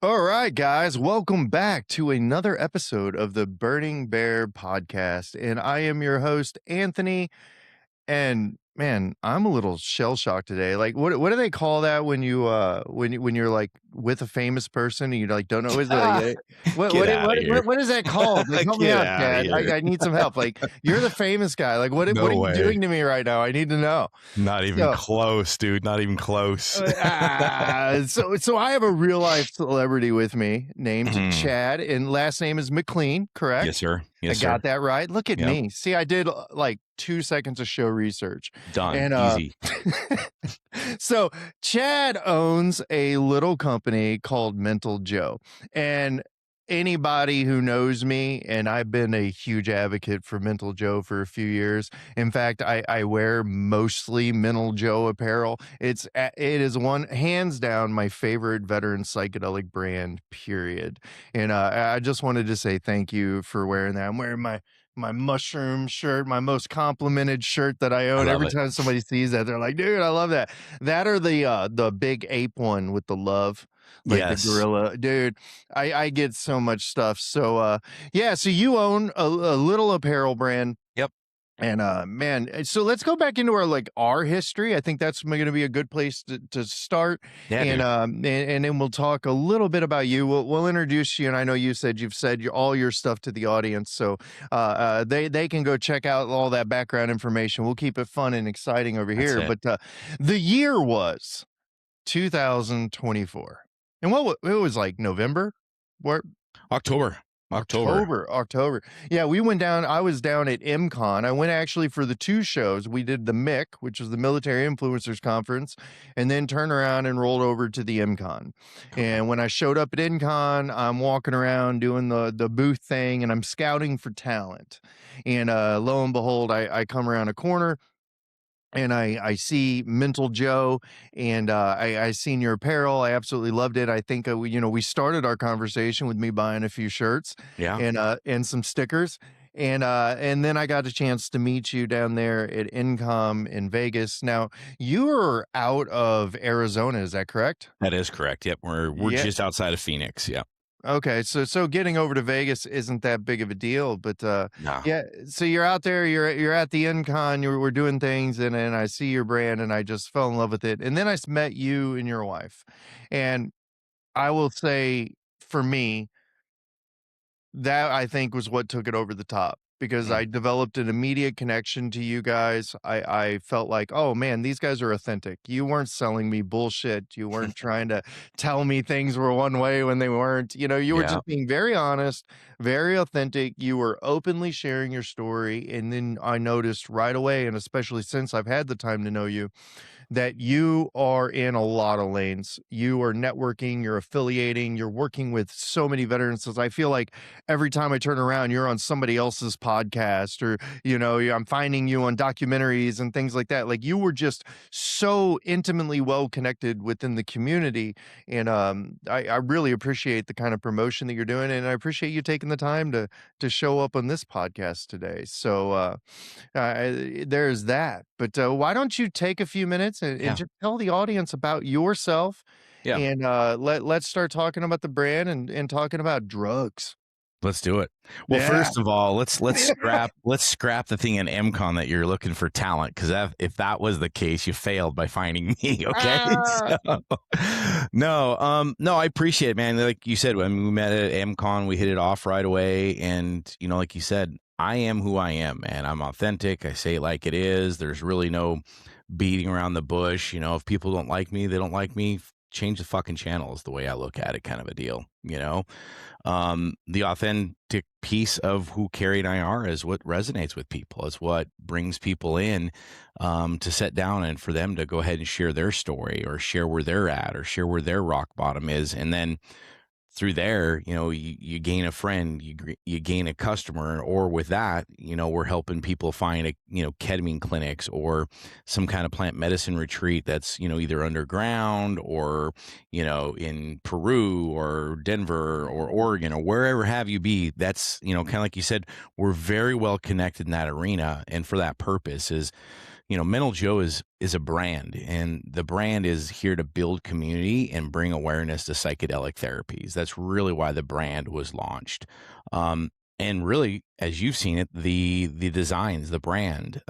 All right, guys, welcome back to another episode of the Burning Bear podcast. And I am your host, Anthony. And man, I'm a little shell shocked today. Like, what do they call that when you're like with a famous person and you like don't know is like what Get what it- out what of here. what is that called? Like, help me Get out, out of Chad. here. I need some help. Like, you're the famous guy. Like, what are No you way. doing to me right now? I need to know. Not even So close, dude. Not even close. so I have a real life celebrity with me named Mhm. Chad, and last name is McLean, Yes, correct? sir. I Yes, sir. got that right. Look at Yep. me. See, I did like 2 seconds of show research. Done. And Easy. so Chad owns a little company called Mental Joe. And anybody who knows me, and I've been a huge advocate for Mental Joe for a few years. In fact, I wear mostly Mental Joe apparel. It is one hands down my favorite veteran psychedelic brand, period. And I just wanted to say thank you for wearing that. I'm wearing my mushroom shirt, my most complimented shirt that I I own. love Every it. time somebody sees that, they're like, dude, I love that. That or the big ape one with the love, like the Yes. gorilla. Dude, I get so much stuff. So yeah, so you own a little apparel brand. Yep. And man, so let's go back into our history. I think that's going to be a good place to start. Yeah, And dude. and then we'll talk a little bit about you. We'll introduce you. And I know you've said all your stuff to the audience, so they can go check out all that background information. We'll keep it fun and exciting over That's here. it. But the year was 2024, and it was like November. What? October. October. Yeah, we went down. I was down at MCon. I went actually for the two shows. We did the MIC, which was the Military Influencers Conference, and then turned around and rolled over to the MCon. Okay. And when I showed up at MCon, I'm walking around doing the booth thing, and I'm scouting for talent. And lo and behold, I come around a corner and I see Mental Joe, and I seen your apparel. I absolutely loved it. I think we started our conversation with me buying a few shirts Yeah. and some stickers, and then I got a chance to meet you down there at Incom in Vegas. Now you are out of Arizona, is that correct? That is correct. Yep. We're Yeah. just outside of Phoenix. Yep. Okay, so getting over to Vegas isn't that big of a deal, but No. yeah. So you're out there, you're at the Incon, we're doing things, and I see your brand, and I just fell in love with it, and then met you and your wife, and I will say for me, that I think was what took it over the top because Mm. I developed an immediate connection to you guys. I felt like, oh man, these guys are authentic. You weren't selling me bullshit. You weren't trying to tell me things were one way when they weren't. You were Yeah. just being very honest, very authentic. You were openly sharing your story. And then I noticed right away, and especially since I've had the time to know you, that you are in a lot of lanes. You are networking, you're affiliating, you're working with so many veterans. I feel like every time I turn around, you're on somebody else's podcast, or, I'm finding you on documentaries and things like that. Like, you were just so intimately well connected within the community. And I really appreciate the kind of promotion that you're doing. And I appreciate you taking the time to show up on this podcast today. So there's that. But why don't you take a few minutes and Yeah. just tell the audience about yourself, Yeah. and let's start talking about the brand and talking about drugs. Let's do it. Well, Yeah. first of all, let's scrap the thing in MCon that you're looking for talent, because if that was the case, you failed by finding me. Okay. Ah, No, I appreciate it, man. Like you said, when we met at MCon, we hit it off right away, and like you said, I am who I am, man. I'm authentic. I say it like it is. There's really no beating around the bush. If people don't like me, they don't like me. Change the fucking channel is the way I look at it, kind of a deal. The authentic piece of who Carrie and I are is what resonates with people. It's what brings people in to sit down and for them to go ahead and share their story, or share where they're at, or share where their rock bottom is. And then through there, you gain a friend, you gain a customer, or with that, we're helping people find ketamine clinics or some kind of plant medicine retreat that's, either underground or, in Peru or Denver or Oregon or wherever have you be. That's, kind of like you said, we're very well connected in that arena. And for that purpose is, Mental Joe is a brand, and the brand is here to build community and bring awareness to psychedelic therapies. That's really why the brand was launched. Um, and really, as you've seen it, the designs, the brand,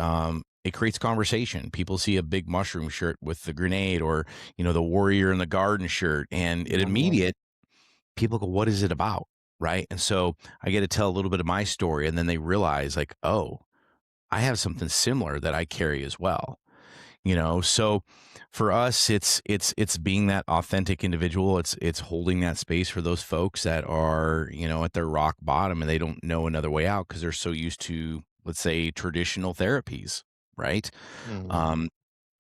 it creates conversation. People see a big mushroom shirt with the grenade, or the warrior in the garden shirt, and it Mhm. immediate people go, "What is it about?" Right? And so I get to tell a little bit of my story, and then they realize, like, "Oh, I have something similar that I carry as well." So for us, it's being that authentic individual. It's holding that space for those folks that are, at their rock bottom and they don't know another way out because they're so used to, let's say, traditional therapies, right? Mhm. Um,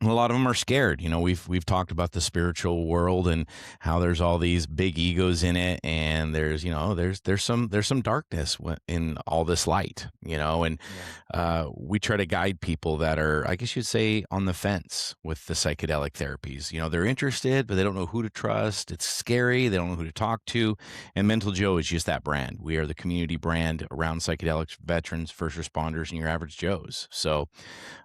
a lot of them are scared. We've talked about the spiritual world and how there's all these big egos in it, and there's some darkness in all this light, and Yeah. we try to guide people that are, I guess you'd say, on the fence with the psychedelic therapies. They're interested, but they don't know who to trust. It's scary. They don't know who to talk to. And Mental Joe is just that brand. We are the community brand around psychedelics, veterans, first responders, and your average Joes. So,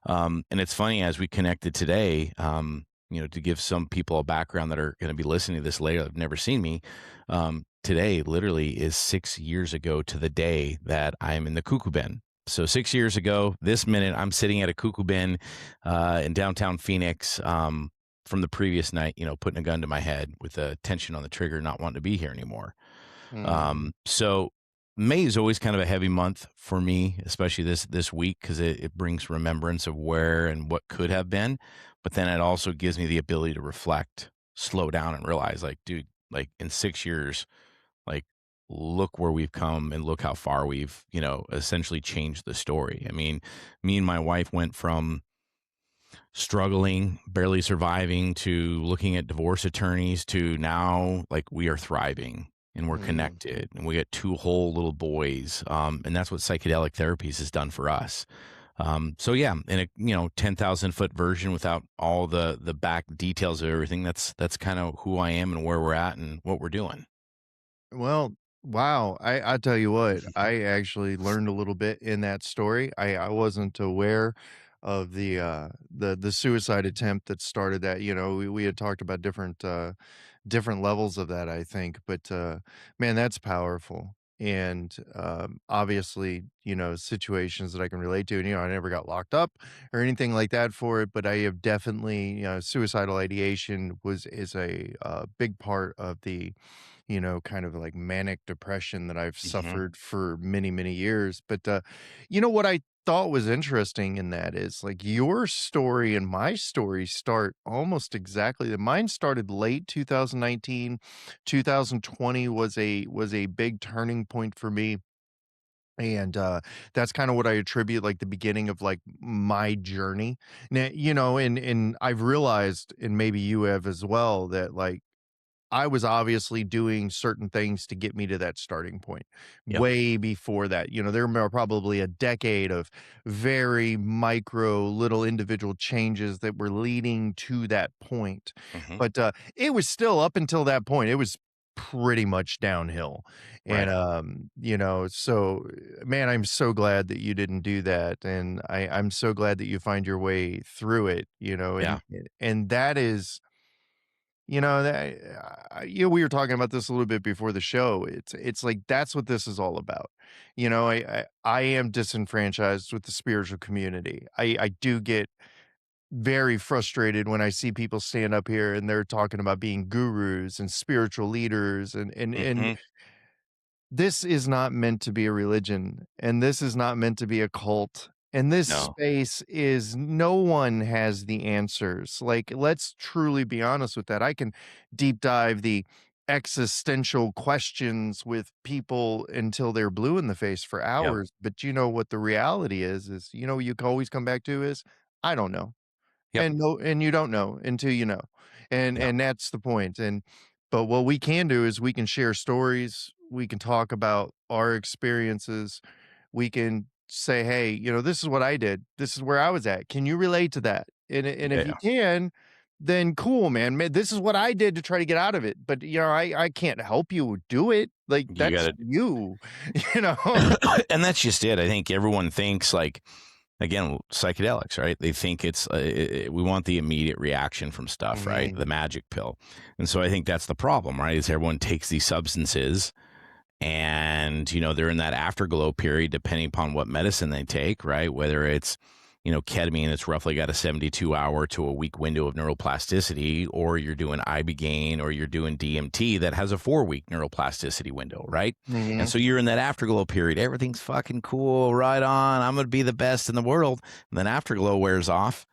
and it's funny as we connected today, to give some people a background that are going to be listening to this later that have never seen me. Today literally is 6 years ago to the day that I'm in the cuckoo bin. So 6 years ago, this minute, I'm sitting at a cuckoo bin in downtown Phoenix from the previous night, putting a gun to my head with the tension on the trigger, not wanting to be here anymore. Mhm. So May is always kind of a heavy month for me, especially this week, because it brings remembrance of where and what could have been. But then it also gives me the ability to reflect, slow down, and realize, like, dude, like in 6 years, like, look where we've come and look how far we've, essentially changed the story. I mean, me and my wife went from struggling, barely surviving, to looking at divorce attorneys, to now, like, we are thriving and we're Mhm. connected and we got two whole little boys. And that's what psychedelic therapies has done for us. So yeah, in a 10,000-foot version without all the back details of everything, that's kind of who I am and where we're at and what we're doing. Well, wow. I tell you what, I actually learned a little bit in that story. I wasn't aware of the suicide attempt that started that. We had talked about different levels of that, I think. But man, that's powerful. And obviously, situations that I can relate to. And I never got locked up or anything like that for it, but I have definitely, suicidal ideation is a big part of the kind of like manic depression that I've Hmm. suffered for many, many years. But what I thought was interesting in that is like your story and my story start almost exactly. Mine started late 2019, 2020 was a big turning point for me. And that's kind of what I attribute like the beginning of like my journey. Now, and I've realized, and maybe you have as well, that like I was obviously doing certain things to get me to that starting point Yep. way before that. There were probably a decade of very micro little individual changes that were leading to that point. Hmm. But it was still up until that point, it was pretty much downhill. And Right. so man, I'm so glad that you didn't do that. And I'm so glad that you find your way through it, Yeah. and that is that we were talking about this a little bit before the show. It's like that's what this is all about. I am disenfranchised with the spiritual community. I do get very frustrated when I see people stand up here and they're talking about being gurus and spiritual leaders and Hmm. this is not meant to be a religion, and this is not meant to be a cult, and this No. space is no one has the answers. Like, let's truly be honest with that. I can deep dive the existential questions with people until they're blue in the face for Yep. hours, but what the reality is, you can always come back to is, "I don't know." Yep. And no, and you don't know until you know. And Yeah. and that's the point. And but what we can do is we can share stories, we can talk about our experiences, we can say, "Hey, this is what I did. This is where I was at. Can you relate to that?" And if you Yeah. can, then cool, man. This is what I did to try to get out of it. But I can't help you do it. Like You got that's to you, you know. and that's just it. I think everyone thinks like again, psychedelics, right? They think it's we want the immediate reaction from stuff, right? Mhm. The magic pill. And so I think that's the problem, right? Is everyone takes these substances and they're in that afterglow period depending upon what medicine they take, right? Whether it's ketamine that's roughly got a 72 hour to a week window of neuroplasticity, or you're doing ibogaine, or you're doing DMT that has a 4 week neuroplasticity window, right? And Mhm. so you're in that afterglow period, everything's fucking cool, right on, I'm gonna be the best in the world. And then afterglow wears off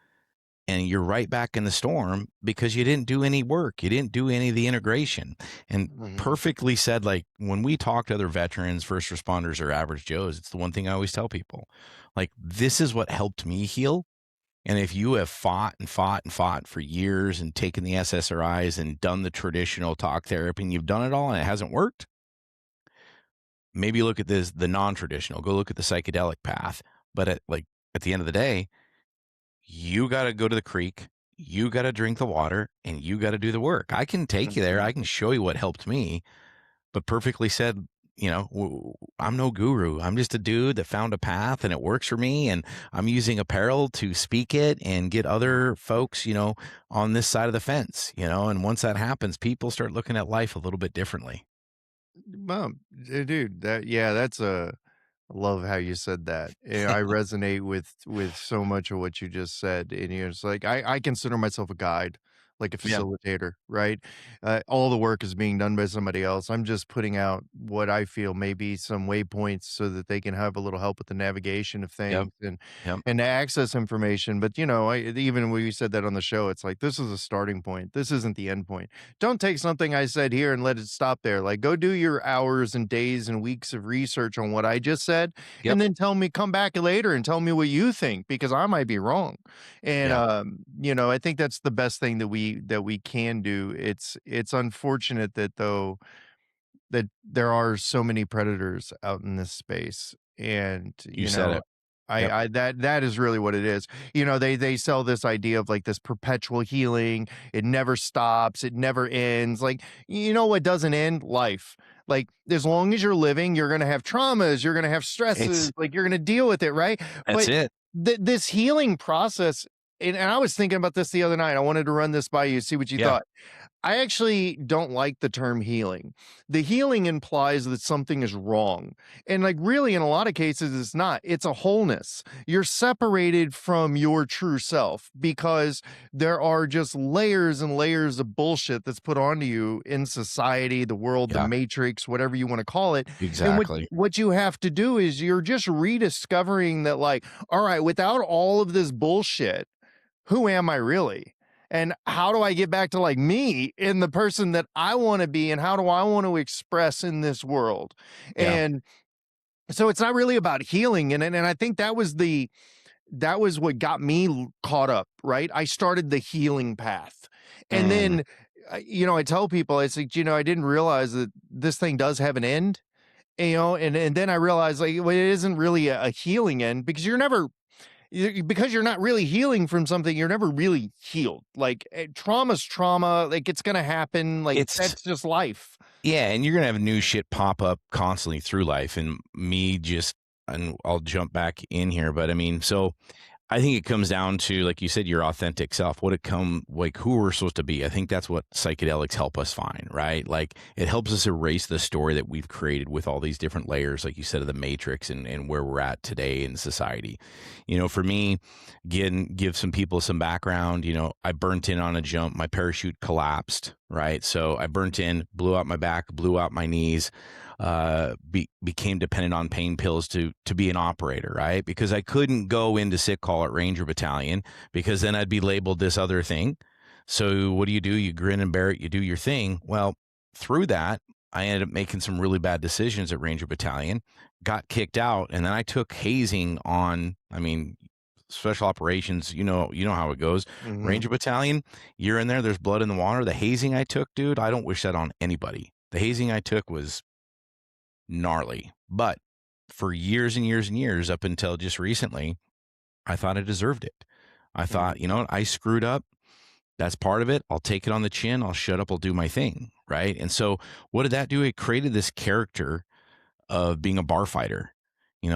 and you're right back in the storm because you didn't do any work. You didn't do any of the integration. And Mhm. perfectly said, like when we talk to other veterans, first responders, or average Joes, it's the one thing I always tell people, like, this is what helped me heal. And if you have fought and fought and fought for years and taken the SSRIs and done the traditional talk therapy and you've done it all and it hasn't worked, maybe look at this, the non-traditional, go look at the psychedelic path. But at the end of the day, you got to go to the creek, you got to drink the water, and you got to do the work. I can take you there. Mhm. I can show you what helped me, but perfectly said, I'm no guru. I'm just a dude that found a path and it works for me. And I'm using apparel to speak it and get other folks, on this side of the fence, and once that happens, people start looking at life a little bit differently. Well, dude, that's a I love how you said that. I resonate with so much of what you just said, and it's like I consider myself a guide, like a Yeah. facilitator, right? All the work is being done by somebody else. I'm just putting out what I feel may be some waypoints so that they can have a little help with the navigation of Yep. things Yep. and to access information. But even when you said that on the show, it's like this is a starting point. This isn't the end point. Don't take something I said here and let it stop there. Like, go do your hours and days and weeks of research on what I just said, Yep. and then come back later and tell me what you think because I might be wrong. And Yeah. I think that's the best thing that we can do. It's unfortunate that though that there are so many predators out in this space, and You said it. Yep. that is really what it is. They sell this idea of like this perpetual healing. It never stops. It never ends. Like, what doesn't end? Life. Like, as long as you're living, you're gonna have traumas. You're gonna have stresses. It's, Like, you're gonna deal with it, right? that's But it. this healing process. And I was thinking about this the other night. I wanted to run this by you, see what you Yeah. thought. I actually don't like the term healing. The healing implies that something is wrong. And like really in a lot of cases it's not. It's a wholeness. You're separated from your true self because there are just layers and layers of bullshit that's put onto you in society, the world, the Yeah. matrix, whatever you want to call it. And what Exactly. what you have to do is you're just rediscovering that like, all right, without all of this bullshit, who am I really? And how do I get back to like me and the person that I want to be? And how do I want to express in this world? Yeah. And so it's not really about healing. And I think that was what got me caught up, right? I started the healing path. And Mm. then, I tell people, it's like, I didn't realize that this thing does have an end, and then I realized like, well, it isn't really a healing end because because you're not really healing from something, you're never really healed. Like, trauma's trauma, like, it's gonna happen, like, It's that's just life. Yeah, and you're gonna have new shit pop up constantly through life, and and I'll jump back in here, but I mean, so I think it comes down to, like you said, your authentic self. What it come like who we're supposed to be. I think that's what psychedelics help us find, right? Like it helps us erase the story that we've created with all these different layers, like you said, of the matrix and where we're at today in society. For me, give some people some background. I burnt in on a jump, my parachute collapsed, right? So I burnt in, blew out my back, blew out my knees, became dependent on pain pills to be an operator, right? Because I couldn't go into sick call at Ranger Battalion because then I'd be labeled this other thing. So what do? You grin and bear it, you do your thing. Well, through that, I ended up making some really bad decisions at Ranger Battalion, got kicked out, and then I took hazing on, I mean, special operations, you know how it goes. Mhm. Ranger Battalion, you're in there, there's blood in the water. The hazing I took, dude, I don't wish that on anybody. The hazing I took was gnarly. But for years and years and years, up until just recently, I thought I deserved it. I thought, Mhm. I screwed up. That's part of it. I'll take it on the chin. I'll shut up. I'll do my thing. Right. And so what did that do? It created this character of being a bar fighter.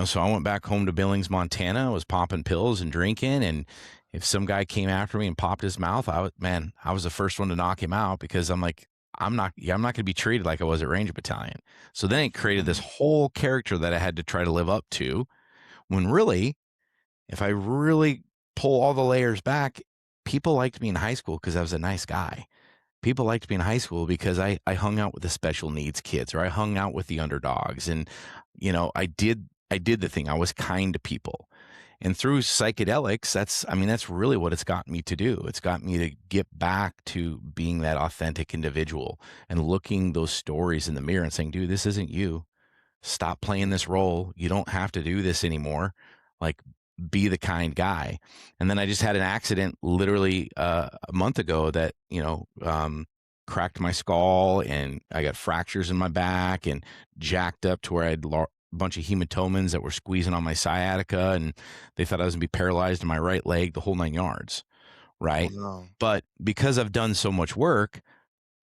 So I went back home to Billings, Montana. I was popping pills and drinking, and if some guy came after me and popped his mouth, I was the first one to knock him out because I'm like, I'm not going to be treated like I was at Ranger Battalion. So then it created this Mhm. whole character that I had to try to live up to. When really, if I really pull all the layers back, people liked me in high school because I was a nice guy. People liked me in high school because I hung out with the special needs kids, or I hung out with the underdogs, and I did the thing. I was kind to people. And through psychedelics, that's really what it's gotten me to do. It's got me to get back to being that authentic individual and looking those stories in the mirror and saying, dude, this isn't you. Stop playing this role. You don't have to do this anymore. Like, be the kind guy. And then I just had an accident literally a month ago that, cracked my skull, and I got fractures in my back and jacked up to where I had a bunch of hematomas that were squeezing on my sciatica. And they thought I was going to be paralyzed in my right leg, the whole 9 yards. Oh, Right. no. But because I've done so much work,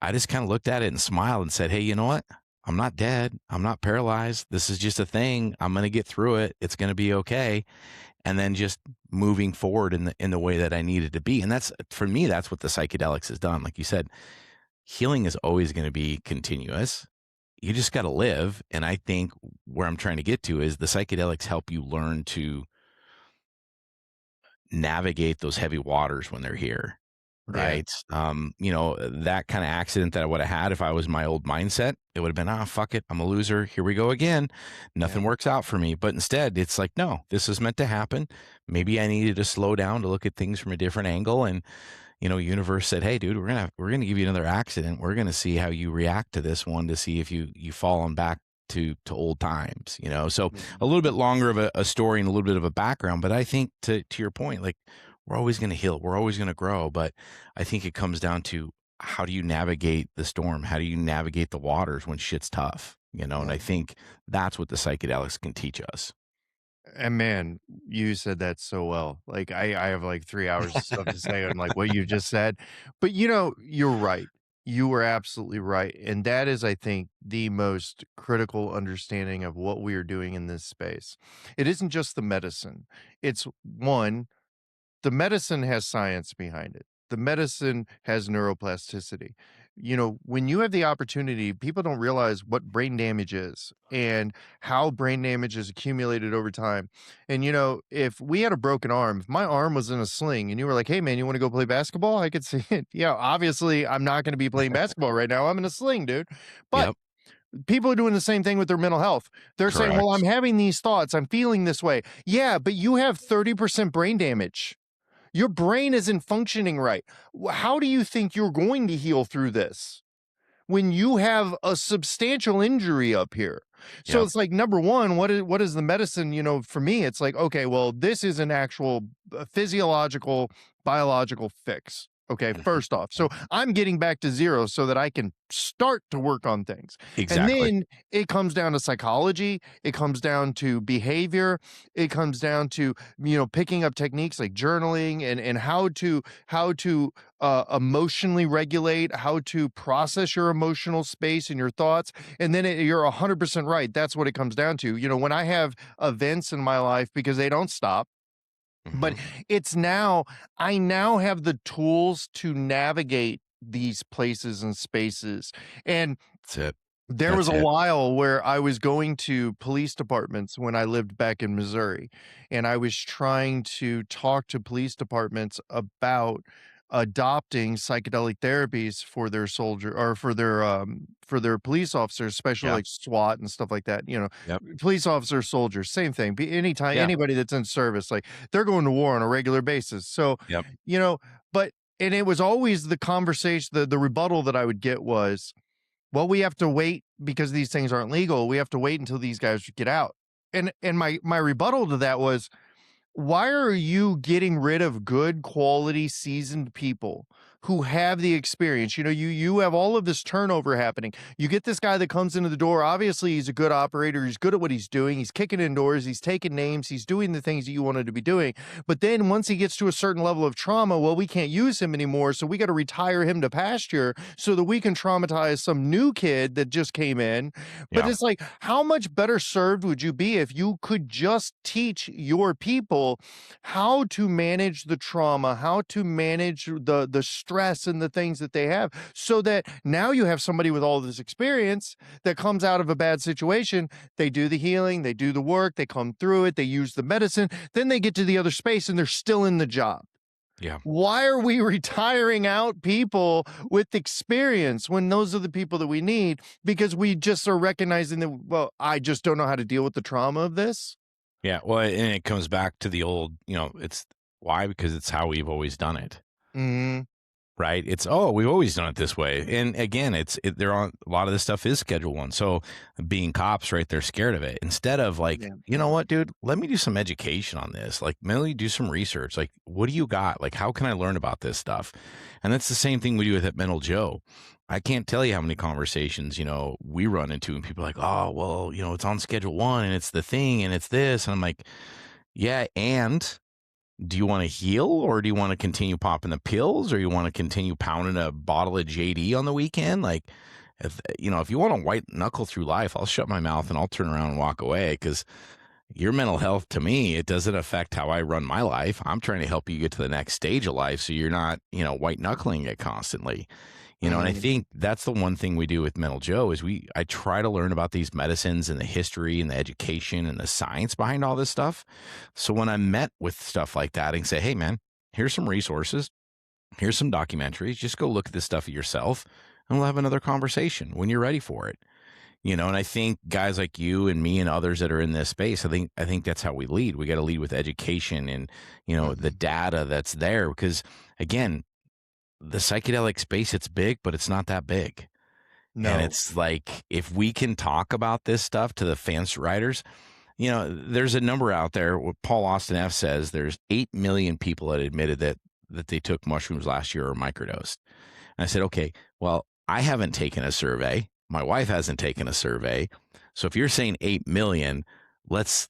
I just kind of looked at it and smiled and said, hey, you know what? I'm not dead. I'm not paralyzed. This is just a thing. I'm going to get through it. It's going to be okay. And then just moving forward in the way that I needed to be. And that's, for me, that's what the psychedelics has done. Like you said, healing is always going to be continuous. You just got to live. And I think where I'm trying to get to is the psychedelics help you learn to navigate those heavy waters when they're here. Yeah. Right. That kind of accident that I would have had if I was my old mindset, it would have been, fuck it. I'm a loser. Here we go again. Yeah. Nothing works out for me. But instead, it's like, no, this is meant to happen. Maybe I needed to slow down to look at things from a different angle. And, universe said, hey, dude, we're gonna give you another accident. We're gonna see how you react to this one to see if you fallen back to old times. So a Mhm. little bit longer of a story and a little bit of a background. But I think to your point, like, we're always going to heal. We're always going to grow. But I think it comes down to, how do you navigate the storm? How do you navigate the waters when shit's tough? And Yeah. I think that's what the psychedelics can teach us. And man, you said that so well. Like I have like 3 hours of stuff to say on like what you just said. But you're right. You were absolutely right. And that is, I think, the most critical understanding of what we are doing in this space. It isn't just the medicine. It's one, the medicine has science behind it. The medicine has neuroplasticity. When you have the opportunity, people don't realize what brain damage is and how brain damage is accumulated over time. And if we had a broken arm, if my arm was in a sling and you were like, "Hey man, you want to go play basketball?" I could see it. Yeah, obviously I'm not going to be playing basketball right now. I'm in a sling, dude. But Yep. people are doing the same thing with their mental health. They're saying, "Well, I'm Correct. having these thoughts. I'm feeling this way." Yeah, but you have 30% brain damage. Your brain isn't functioning right. How do you think you're going to heal through this when you have a substantial injury up here? So Yep. it's like, number one, what is the medicine? For me, it's like, okay, well, this is an actual physiological, biological fix. Okay, Mhm. first off. So Yep. I'm getting back to zero so that I can start to work on things. And Exactly. then it comes down to psychology, it comes down to behavior, it comes down to, picking up techniques like journaling and how to emotionally regulate, how to process your emotional space and your thoughts. And then you're 100% right. That's what it comes down to. When I have events in my life, because they don't stop, but Mhm. I now have the tools to navigate these places and spaces. And That's it. there was That's a it. while where I was going to police departments when I lived back in Missouri, and I was trying to talk to police departments about adopting psychedelic therapies for their soldier or for their police officers, especially Yeah. like SWAT and stuff like that. Yep. Police officers, soldiers, same thing. Anytime Yeah. anybody that's in service, like they're going to war on a regular basis. So, Yep. you know, but and it was always the conversation, the rebuttal that I would get was, well, we have to wait because these things aren't legal. We have to wait until these guys get out. And my rebuttal to that was, why are you getting rid of good quality seasoned people who have the experience. You know, you have all of this turnover happening. You get this guy that comes into the door. Obviously, he's a good operator. He's good at what he's doing. He's kicking indoors. He's taking names. He's doing the things that you wanted to be doing. But then once he gets to a certain level of trauma, well, we can't use him anymore. So we got to retire him to pasture so that we can traumatize some new kid that just came in. But Yeah. it's like, how much better served would you be if you could just teach your people how to manage the trauma, how to manage the stress and the things that they have, so that now you have somebody with all this experience that comes out of a bad situation. They do the healing, they do the work, they come through it, they use the medicine, then they get to the other space and they're still in the job. Yeah. Why are we retiring out people with experience when those are the people that we need? Because we just are recognizing that, well, I just don't know how to deal with the trauma of this. Yeah. Well, and it comes back to the old, it's why? Because it's how we've always done it. Mhm. Right? It's, "Oh, we've always done it this way." And again, they're on a lot of this stuff is Schedule 1. So being cops, right, they're scared of it. Instead of like, Yeah. "You know what, dude? Let me do some education on this. Like, maybe do some research. Like, what do you got? Like, how can I learn about this stuff?" And that's the same thing we do with that Mental Joe. I can't tell you how many conversations, we run into and people are like, "Oh, well, it's on Schedule 1 and it's the thing and it's this." And I'm like, "Yeah, and do you want to heal or do you want to continue popping the pills or you want to continue pounding a bottle of JD on the weekend?" Like, if you want to white knuckle through life, I'll shut my mouth and I'll turn around and walk away because your mental health to me, it doesn't affect how I run my life. I'm trying to help you get to the next stage of life so you're not, white knuckling it constantly. And I Mhm. think that's the one thing we do with Mental Joe is I try to learn about these medicines and the history and the education and the science behind all this stuff. So when I'm met with stuff like that and say, "Hey man, here's some resources, here's some documentaries, just go look at this stuff yourself and we'll have another conversation when you're ready for it." And I think guys like you and me and others that are in this space, I think that's how we lead. We got to lead with education and, the Mhm. data that's there because again, the psychedelic space, it's big, but it's not that big. And No. it's like, if we can talk about this stuff to the fence riders, there's a number out there. What Paul Austin F says, there's 8 million people that admitted that they took mushrooms last year or microdosed. And I said, okay, well, I haven't taken a survey. My wife hasn't taken a survey. So if you're saying 8 million, let's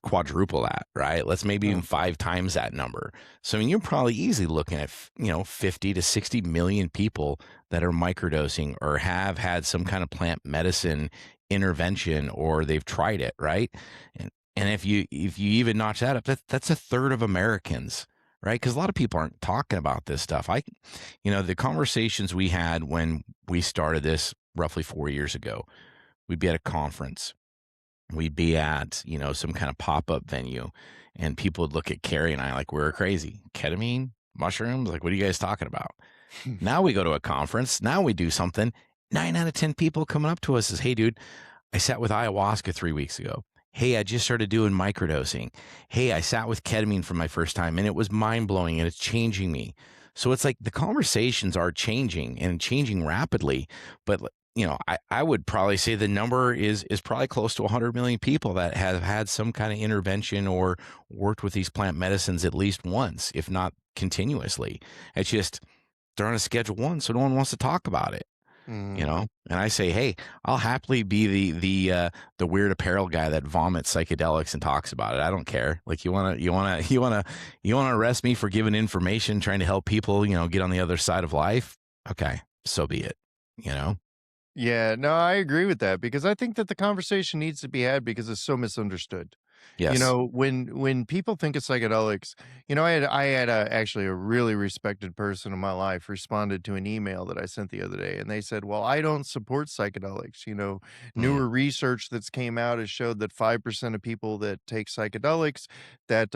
quadruple that, right? Let's maybe even Mhm. 5 times that number. So I mean, you're probably easily looking at 50 to 60 million people that are microdosing or have had some kind of plant medicine intervention or they've tried it, right? And if you even notch that up, that's a third of Americans, right? Because a lot of people aren't talking about this stuff. The conversations we had when we started this roughly 4 years ago, we'd be at a conference, we'd be at, some kind of pop up venue, and people would look at Carrie and I like we were crazy. Ketamine, mushrooms, like, what are you guys talking about? Now we go to a conference, now we do something. 9 out of 10 people coming up to us is, "Hey, dude, I sat with ayahuasca 3 weeks ago. Hey, I just started doing microdosing. Hey, I sat with ketamine for my first time and it was mind blowing and it's changing me." So it's like the conversations are changing and changing rapidly. But I would probably say the number is probably close to 100 million people that have had some kind of intervention or worked with these plant medicines at least once, if not continuously. It's just they're on a Schedule 1, so no one wants to talk about it. Mhm. And I say, "Hey, I'll happily be the weird apparel guy that vomits psychedelics and talks about it. I don't care. Like, you wanna arrest me for giving information, trying to help people, get on the other side of life? Okay, so be it, you know? Yeah, no, I agree with that because I think that the conversation needs to be had because it's so misunderstood. You Yes. know, when people think of psychedelics, I had actually a really respected person in my life responded to an email that I sent the other day, and they said, "Well, I don't support psychedelics." You know, Mm, newer research that's came out has showed that 5% of people that take psychedelics that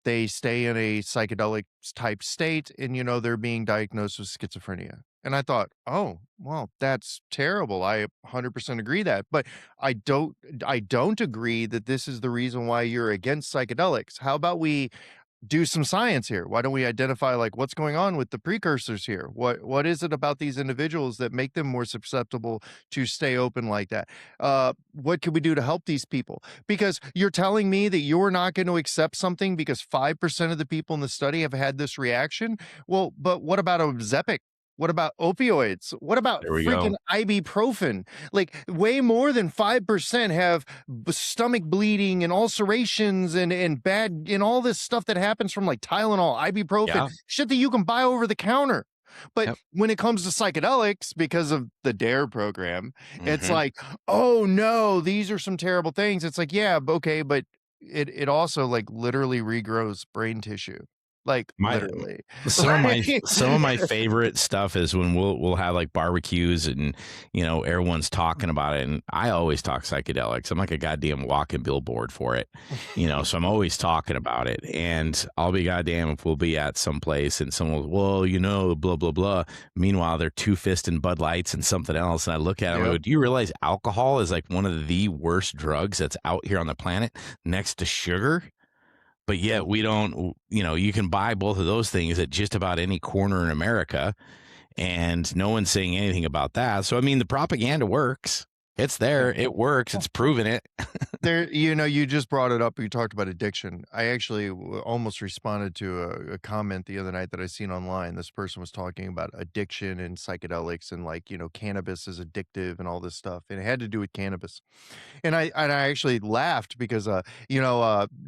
they stay in a psychedelic type state, and they're being diagnosed with schizophrenia. And I thought, "Oh, well, that's terrible. I 100% agree that." But I don't agree that this is the reason why you're against psychedelics. How about we do some science here? Why don't we identify like what's going on with the precursors here? What is it about these individuals that make them more susceptible to stay open like that? What can we do to help these people? Because you're telling me that you're not going to accept something because 5% of the people in the study have had this reaction. Well, but what about Ozempic? What about opioids? What about There we freaking go. ibuprofen? Like way more than 5% have stomach bleeding and ulcerations and bad and all this stuff that happens from like Tylenol, ibuprofen, Yeah. shit that you can buy over the counter. But Yep. when it comes to psychedelics, because of the DARE program, it's Mhm. like, oh no, these are some terrible things. It's like, yeah, okay, but it also like literally regrows brain tissue. Like My literally. some of my favorite stuff is when we'll have like barbecues and everyone's talking about it, and I always talk psychedelics. I'm like a goddamn walking billboard for it, so I'm always talking about it. And I'll be goddamn if we'll be at some place and someone will, well, blah blah blah. Meanwhile, they're two fisting Bud Lights and something else, and I look at them and I Yep. go, do you realize alcohol is like one of the worst drugs that's out here on the planet next to sugar? But yet we don't, you can buy both of those things at just about any corner in America, and no one's saying anything about that. So, I mean, the propaganda works. It's there. It works. It's proven it. There, you just brought it up. You talked about addiction. I actually almost responded to a comment the other night that I seen online. This person was talking about addiction and psychedelics and like, cannabis is addictive and all this stuff. And it had to do with cannabis. And I actually laughed because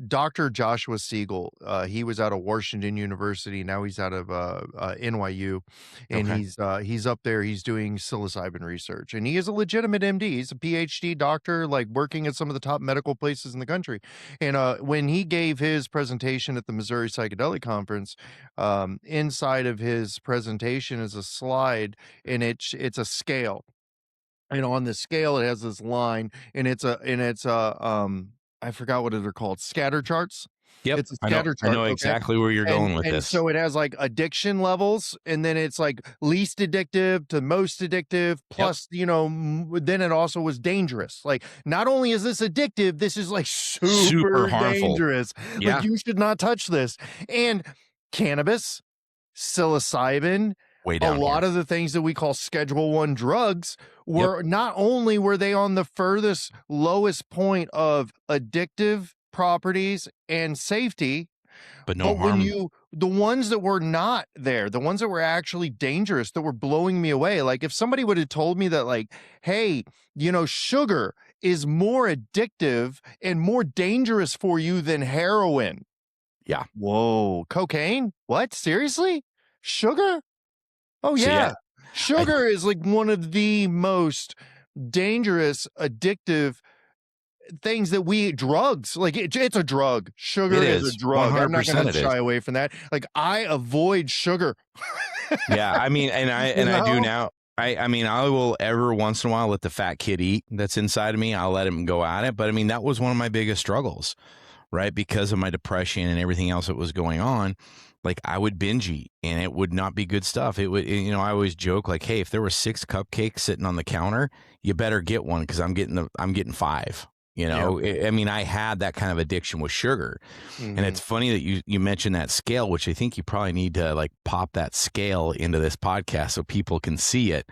Dr. Joshua Siegel, he was out of Washington University. Now he's out of NYU, and Okay. he's up there. He's doing psilocybin research, and he is a legitimate MD. He's a PhD doctor, like working at some of the top medical places in the country. And when he gave his presentation at the Missouri Psychedelic Conference, inside of his presentation is a slide, and it's a scale, and on the scale it has this line, and it's a I forgot what they're called, scatter charts. Yep. It's a I know. scatter I chart, know okay? exactly where you're and going with and this. so it has like addiction levels, and then it's like least addictive to most addictive, Yep. plus then it also was dangerous. Like not only is this addictive, this is like Super super harmful. dangerous. Like Yeah. you should not touch this. And cannabis, psilocybin, Way a down lot here. of the things that we call Schedule 1 drugs Yep. were not only were they on the furthest lowest point of addictive properties and safety, But no but when harm. you the ones that were not there, the ones that were actually dangerous, that were blowing me away, like if somebody would have told me that like, "Hey, sugar is more addictive and more dangerous for you than heroin." Yeah. Whoa, cocaine? What? Seriously? Sugar? Oh, So, yeah, yeah. I Sugar is like one of the most dangerous, addictive things that we drugs. Like it's a drug. it Sugar is a is. drug. I'm not 100% gonna it is. shy away from that. Like I avoid sugar. Yeah, I mean, and I You and I do know? now. I mean, I will every once in a while let the fat kid eat that's inside of me. I'll let him go at it. But I mean, that was one of my biggest struggles, right? Because of my depression and everything else that was going on. Like I would binge eat and it would not be good stuff. It would, I always joke like, hey, if there were 6 cupcakes sitting on the counter, you better get one because I'm getting five. Yep. I mean, I had that kind of addiction with sugar. And Mhm. it's funny that you mentioned that scale, which I think you probably need to like pop that scale into this podcast so people can see it.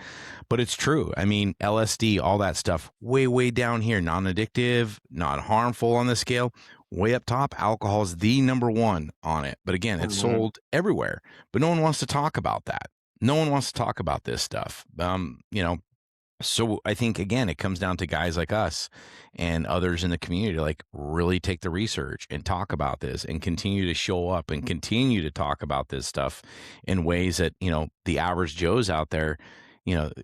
But it's true. I mean, LSD, all that stuff, way down here, non-addictive, not harmful on the scale. Way up top, alcohol is the number one on it. But again, it's Mhm. sold everywhere. But no one wants to talk about that. No one wants to talk about this stuff. So I think again, it comes down to guys like us and others in the community to like really take the research and talk about this and continue to show up and continue to talk about this stuff in ways that, the average Joe's out there,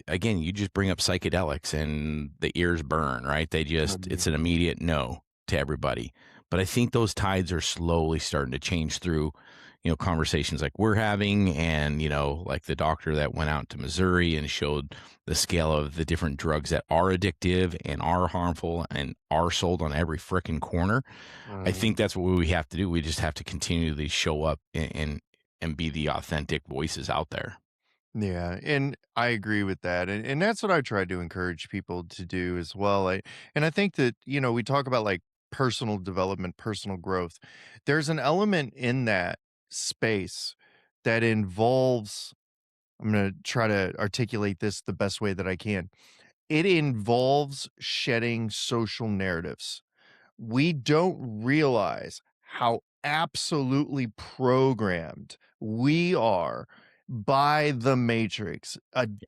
again, you just bring up psychedelics and the ears burn, right? It's Mhm. an immediate no to everybody. But I think those tides are slowly starting to change through conversations like we're having and, like the doctor that went out to Missouri and showed the scale of the different drugs that are addictive and are harmful and are sold on every frickin' corner. I Mhm. think that's what we have to do. We just have to continually show up and be the authentic voices out there. Yeah, and I agree with that, and that's what I try to encourage people to do as well. And I think that we talk about like personal development, personal growth. There's an element in that space that involves, I'm going to try to articulate this the best way that I can. It involves shedding social narratives. We don't realize how absolutely programmed we are by the matrix,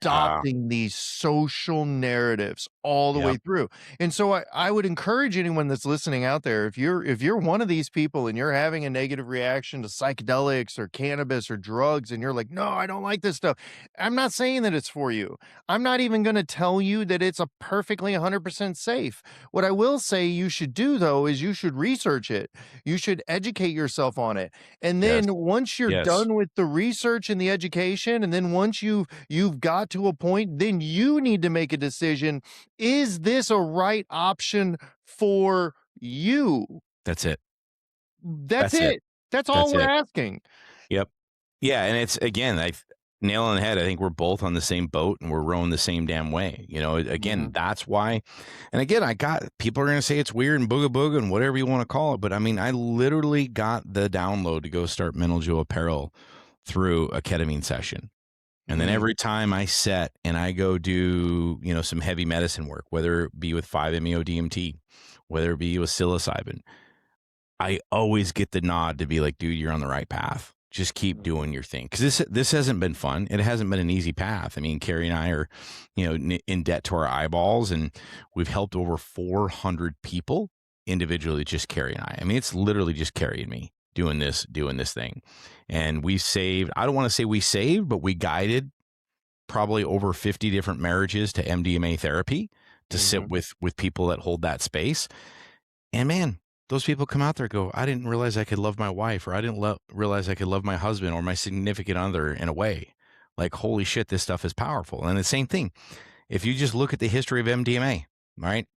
Yeah. adopting these social narratives all the way Yep. through. And so I would encourage anyone that's listening out there, if you're one of these people and you're having a negative reaction to psychedelics or cannabis or drugs, and you're like, no, I don't like this stuff. I'm not saying that it's for you. I'm not even going to tell you that it's a perfectly 100% safe. What I will say you should do though is you should research it. You should educate yourself on it. And Yes. then once you're Yes. done with the research and the education, and then once you've got to a point, then you need to make a decision. Is this a right option for you? That's it. That's That's it. it. That's all That's we're it. asking. Yep. Yeah, and it's again, I nail on the head. I think we're both on the same boat and we're rowing the same damn way. You know, again, Mhm, that's why. And again, I got people are going to say it's weird and booga booga and whatever you want to call it, but I mean, I literally got the download to go start Mental Joe Apparel through a ketamine session. And then mm, every time I set and I go do, you know, some heavy medicine work, whether it be with 5-MeO DMT, whether it be with psilocybin, I always get the nod to be like, dude, you're on the right path. Just keep mhm, doing your thing. Cause this hasn't been fun. It hasn't been an easy path. I mean, Carrie and I are, you know, in debt to our eyeballs, and we've helped over 400 people individually, just Carrie and I. I mean, it's literally just Carrie and me doing this thing. And we saved, I don't want to say we saved, but we guided probably over 50 different marriages to MDMA therapy to sit mhm, with people that hold that space. And man, those people come out there and go, I didn't realize I could love my wife, or I didn't realize I could love my husband or my significant other in a way. Like, holy shit, this stuff is powerful. And the same thing, if you just look at the history of MDMA, right?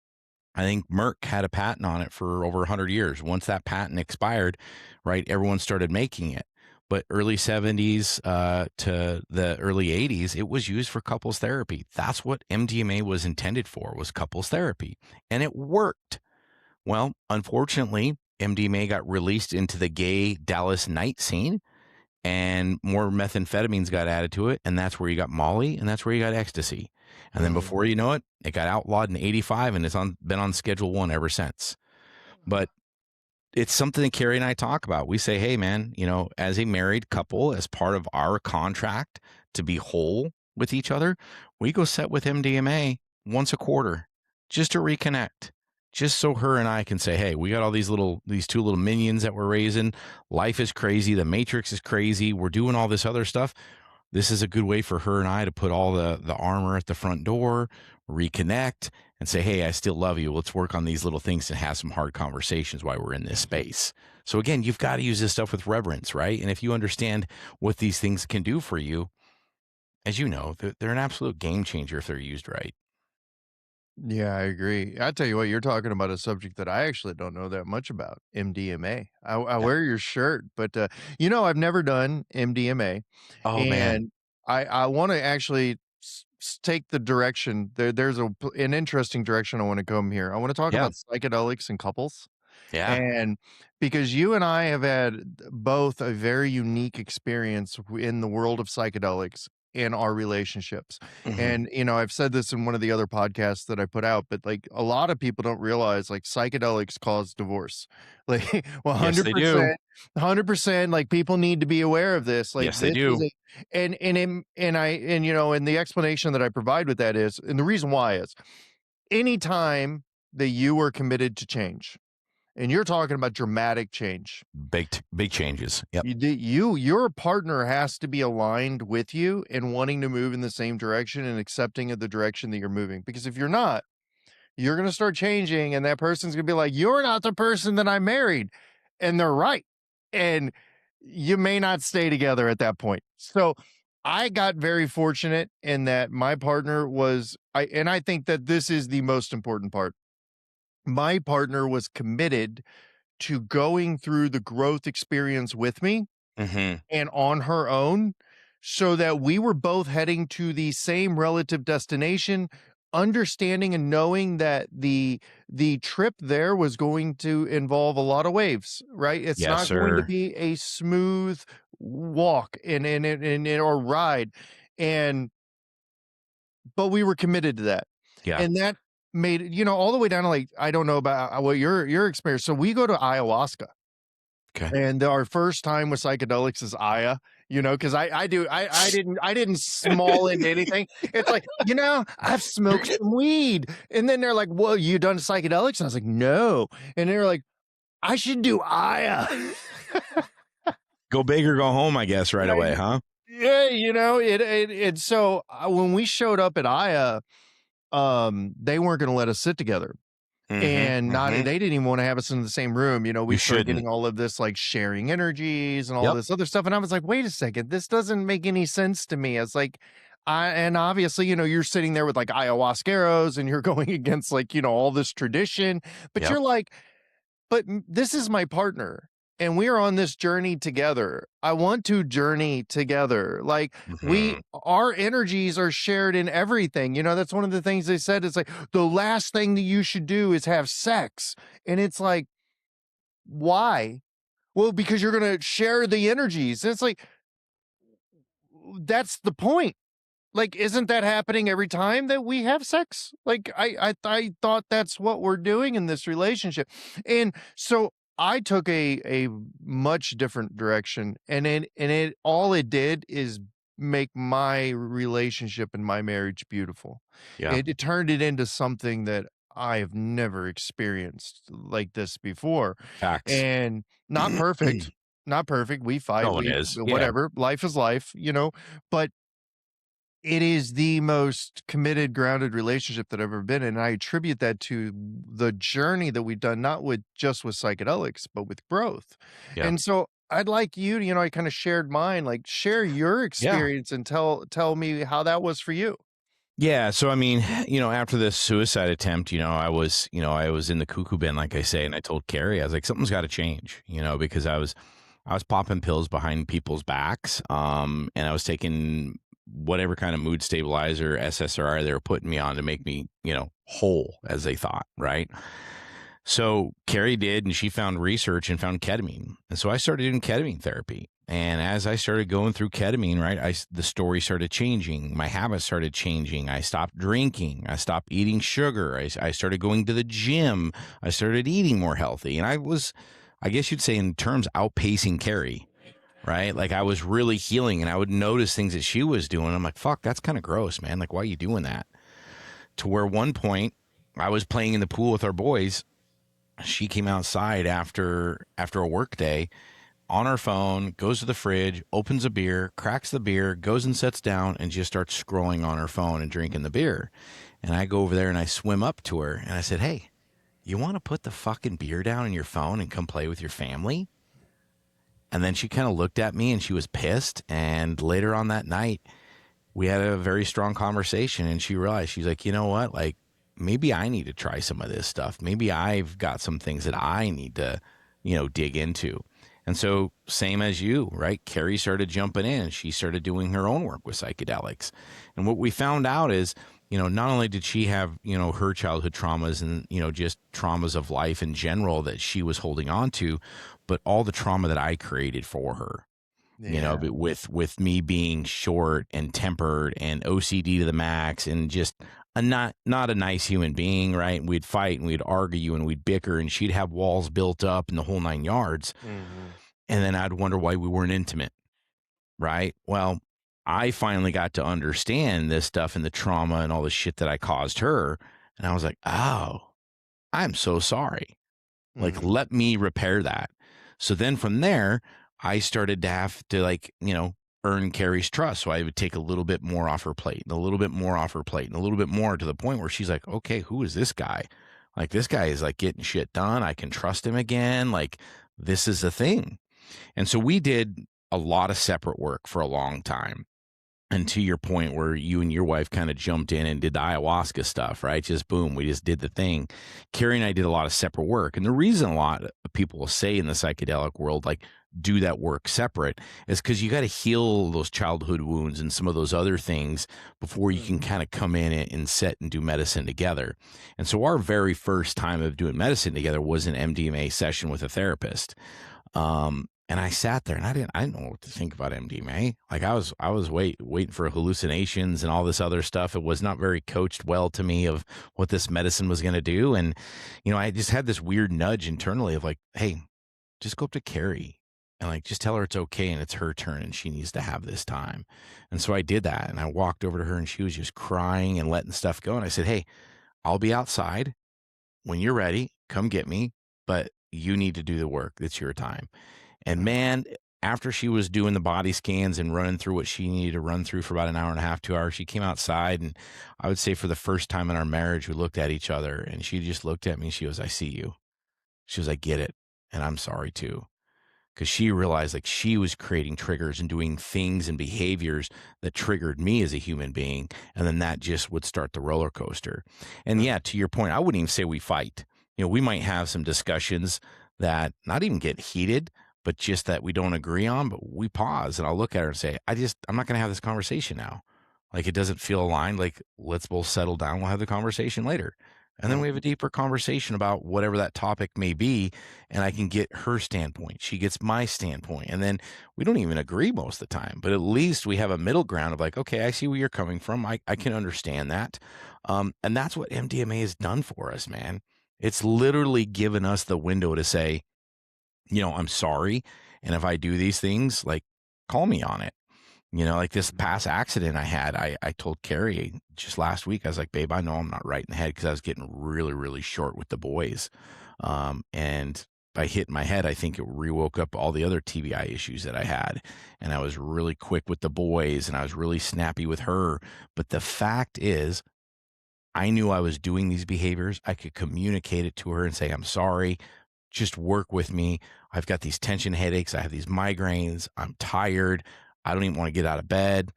I think Merck had a patent on it for over 100 years. Once that patent expired, right, everyone started making it. But early 70s to the early 80s, it was used for couples therapy. That's what MDMA was intended for, was couples therapy. And it worked. Well, unfortunately, MDMA got released into the gay Dallas night scene, and more methamphetamines got added to it, and that's where you got Molly, and that's where you got ecstasy. And then mhm, before you know it, it got outlawed in '85, and been on Schedule One ever since. But it's something that Carrie and I talk about. We say, hey, man, you know, as a married couple, as part of our contract to be whole with each other, we go set with MDMA once a quarter just to reconnect. Just so her and I can say, hey, we got all these two little minions that we're raising. Life is crazy. The Matrix is crazy. We're doing all this other stuff. This is a good way for her and I to put all the armor at the front door, reconnect, and say, hey, I still love you. Let's work on these little things and have some hard conversations while we're in this mhm. space. So again, you've got to use this stuff with reverence, right? And if you understand what these things can do for you, as you know, they're an absolute game changer if they're used right. Yeah, I agree. I tell you what, you're talking about a subject that I actually don't know that much about, MDMA. I Yeah. wear your shirt, but, I've never done MDMA, Oh man. and I wanna actually take the direction there's an interesting direction I wanna come here. I wanna talk Yeah. about psychedelics and couples. Yeah. And because you and I have had both a very unique experience in the world of psychedelics in our relationships. Hmm. And, I've said this in one of the other podcasts that I put out, but like a lot of people don't realize like psychedelics cause divorce. Like Yes, they do. 100%, 100%, like people need to be aware of this. Like Yes, they this is do. a and the explanation that I provide with that is, and the reason why is anytime that you are committed to change, and you're talking about dramatic change. Big changes. Yep. Your partner has to be aligned with you and wanting to move in the same direction and accepting of the direction that you're moving. Because if you're not, you're gonna start changing, and that person's gonna be like, "You're not the person that I married," and they're right. And you may not stay together at that point. So I got very fortunate in that my partner was I think that this is the most important part. My partner was committed to going through the growth experience with me Hmm. and on her own so that we were both heading to the same relative destination understanding and knowing that the trip there was going to involve a lot of waves, right? It's Yes, not going to sir. be a smooth walk and or ride, and but we were committed to that, Yeah. and that made it, all the way down to, like, I don't know about, what your experience, so we go to ayahuasca. Okay. And our first time with psychedelics is Aya, because I didn't small into anything. It's like, I've smoked some weed. And then they're like, "Whoa, you done psychedelics?" And I was like, "No." And they're like, "I should do Aya." Go big or go home, I guess, right away, Right. huh? Yeah, so, when we showed up at Aya, they weren't gonna let us sit together. Mhm, And not they mhm. didn't even wanna have us in the same room, we You started shouldn't. getting all of this, like, sharing energies and all Yep. this other stuff, and I was like, "Wait a second, this doesn't make any sense to me." It's like, and obviously, you're sitting there with, like, ayahuasqueros and you're going against, like, all this tradition, but Yep. you're like, "But this is my partner, and we are on this journey together. I want to journey together." Like, Mhm. our energies are shared in everything. That's one of the things they said. It's like, the last thing that you should do is have sex. And it's like, why? Well, because you're going to share the energies. And it's like, that's the point. Like, isn't that happening every time that we have sex? Like, I thought that's what we're doing in this relationship. And so I took a much different direction, and it all it did is make my relationship and my marriage beautiful. Yeah. It turned it into something that I have never experienced like this before. Facts. And not perfect, not perfect. We fight, No one we is. Yeah. whatever. Life is life, but it is the most committed, grounded relationship that I've ever been in, and I attribute that to the journey that we've done, not with psychedelics, but with growth. Yeah. And so I'd like you to, I kinda shared mine, like, share your Yeah. experience and tell me how that was for you. Yeah, so I mean, after this suicide attempt, I was in the cuckoo bin, like I say, and I told Carrie, I was like, something's got to change, because I was popping pills behind people's backs, and I was taking whatever kind of mood stabilizer, SSRI they were putting me on to make me, whole, as they thought, right? So Carrie did, and she found research and found ketamine. And so I started doing ketamine therapy. And as I started going through ketamine, right, the story started changing. My habits started changing. I stopped drinking. I stopped eating sugar. I started going to the gym. I started eating more healthy. And I guess you'd say, in terms, outpacing Carrie, right? Like, I was really healing, and I would notice things that she was doing. I'm like, fuck, that's kind of gross, man. Like, why are you doing that? To where one point I was playing in the pool with our boys. She came outside after a work day on her phone, goes to the fridge, opens a beer, cracks the beer, goes and sits down, and just starts scrolling on her phone and drinking the beer. And I go over there and I swim up to her and I said, "Hey, you want to put the fucking beer down in your phone and come play with your family?" And then she kind of looked at me and she was pissed. And later on that night, we had a very strong conversation, and she realized, she's like, you know what? Like, maybe I need to try some of this stuff. Maybe I've got some things that I need to, dig into. And so, same as you, right? Carrie started jumping in. She started doing her own work with psychedelics. And what we found out is, not only did she have, her childhood traumas and, just traumas of life in general that she was holding on to, but all the trauma that I created for her, Yeah. but with me being short and tempered and OCD to the max, and just not a nice human being, right? And we'd fight and we'd argue and we'd bicker, and she'd have walls built up in the whole 9 yards. Mhm. And then I'd wonder why we weren't intimate, right? Well, I finally got to understand this stuff and the trauma and all the shit that I caused her. And I was like, oh, I'm so sorry. Like, Mhm. let me repair that. So then from there, I started to have to, like, earn Carrie's trust. So I would take a little bit more off her plate and a little bit more off her plate and a little bit more, to the point where she's like, okay, who is this guy? Like, this guy is like getting shit done. I can trust him again. Like, this is a thing. And so we did a lot of separate work for a long time. And to your point where you and your wife kind of jumped in and did the ayahuasca stuff, right? Just boom, we just did the thing. Carrie and I did a lot of separate work. And the reason a lot of people will say in the psychedelic world, like, do that work separate is because you got to heal those childhood wounds and some of those other things before you can Mhm. kind of come in and sit and do medicine together. And so our very first time of doing medicine together was an MDMA session with a therapist. And I sat there and I didn't know what to think about MDMA. Like I was waiting for hallucinations and all this other stuff. It was not very coached well to me of what this medicine was going to do. And, I just had this weird nudge internally of like, hey, just go up to Carrie and like just tell her it's okay and it's her turn and she needs to have this time. And so I did that and I walked over to her and she was just crying and letting stuff go. And I said, hey, I'll be outside when you're ready. Come get me, but you need to do the work. It's your time. And Mhm. man, after she was doing the body scans and running through what she needed to run through for about an hour and a half, 2 hours, she came outside. And I would say for the first time in our marriage, we looked at each other and she just looked at me. She goes, I see you. She goes, I get it. And I'm sorry too. Cause she realized like she was creating triggers and doing things and behaviors that triggered me as a human being. And then that just would start the roller coaster. And Mhm. yeah, to your point, I wouldn't even say we fight. We might have some discussions that not even get heated, but just that we don't agree on, but we pause and I'll look at her and say, I'm not going to have this conversation now. Like it doesn't feel aligned. Like let's both settle down. We'll have the conversation later. And then we have a Mhm. deeper conversation about whatever that topic may be. And I can get her standpoint. She gets my standpoint. And then we don't even agree most of the time, but at least we have a middle ground of like, okay, I see where you're coming from. I can understand that. And that's what MDMA has done for us, man. It's literally given us the window to say, I'm sorry. And if I do these things, like, call me on it. Like this Mhm. past accident I had, I told Carrie just last week, I was like, babe, I know I'm not right in the head because I was getting really, really short with the boys. And by hitting my head, I think it rewoke up all the other TBI issues that I had. And I was really quick with the boys and I was really snappy with her. But the fact is, I knew I was doing these behaviors. I could communicate it to her and say, I'm sorry. Just work with me. I've got these tension headaches. I have these migraines. I'm tired. I don't even want to get out of bed.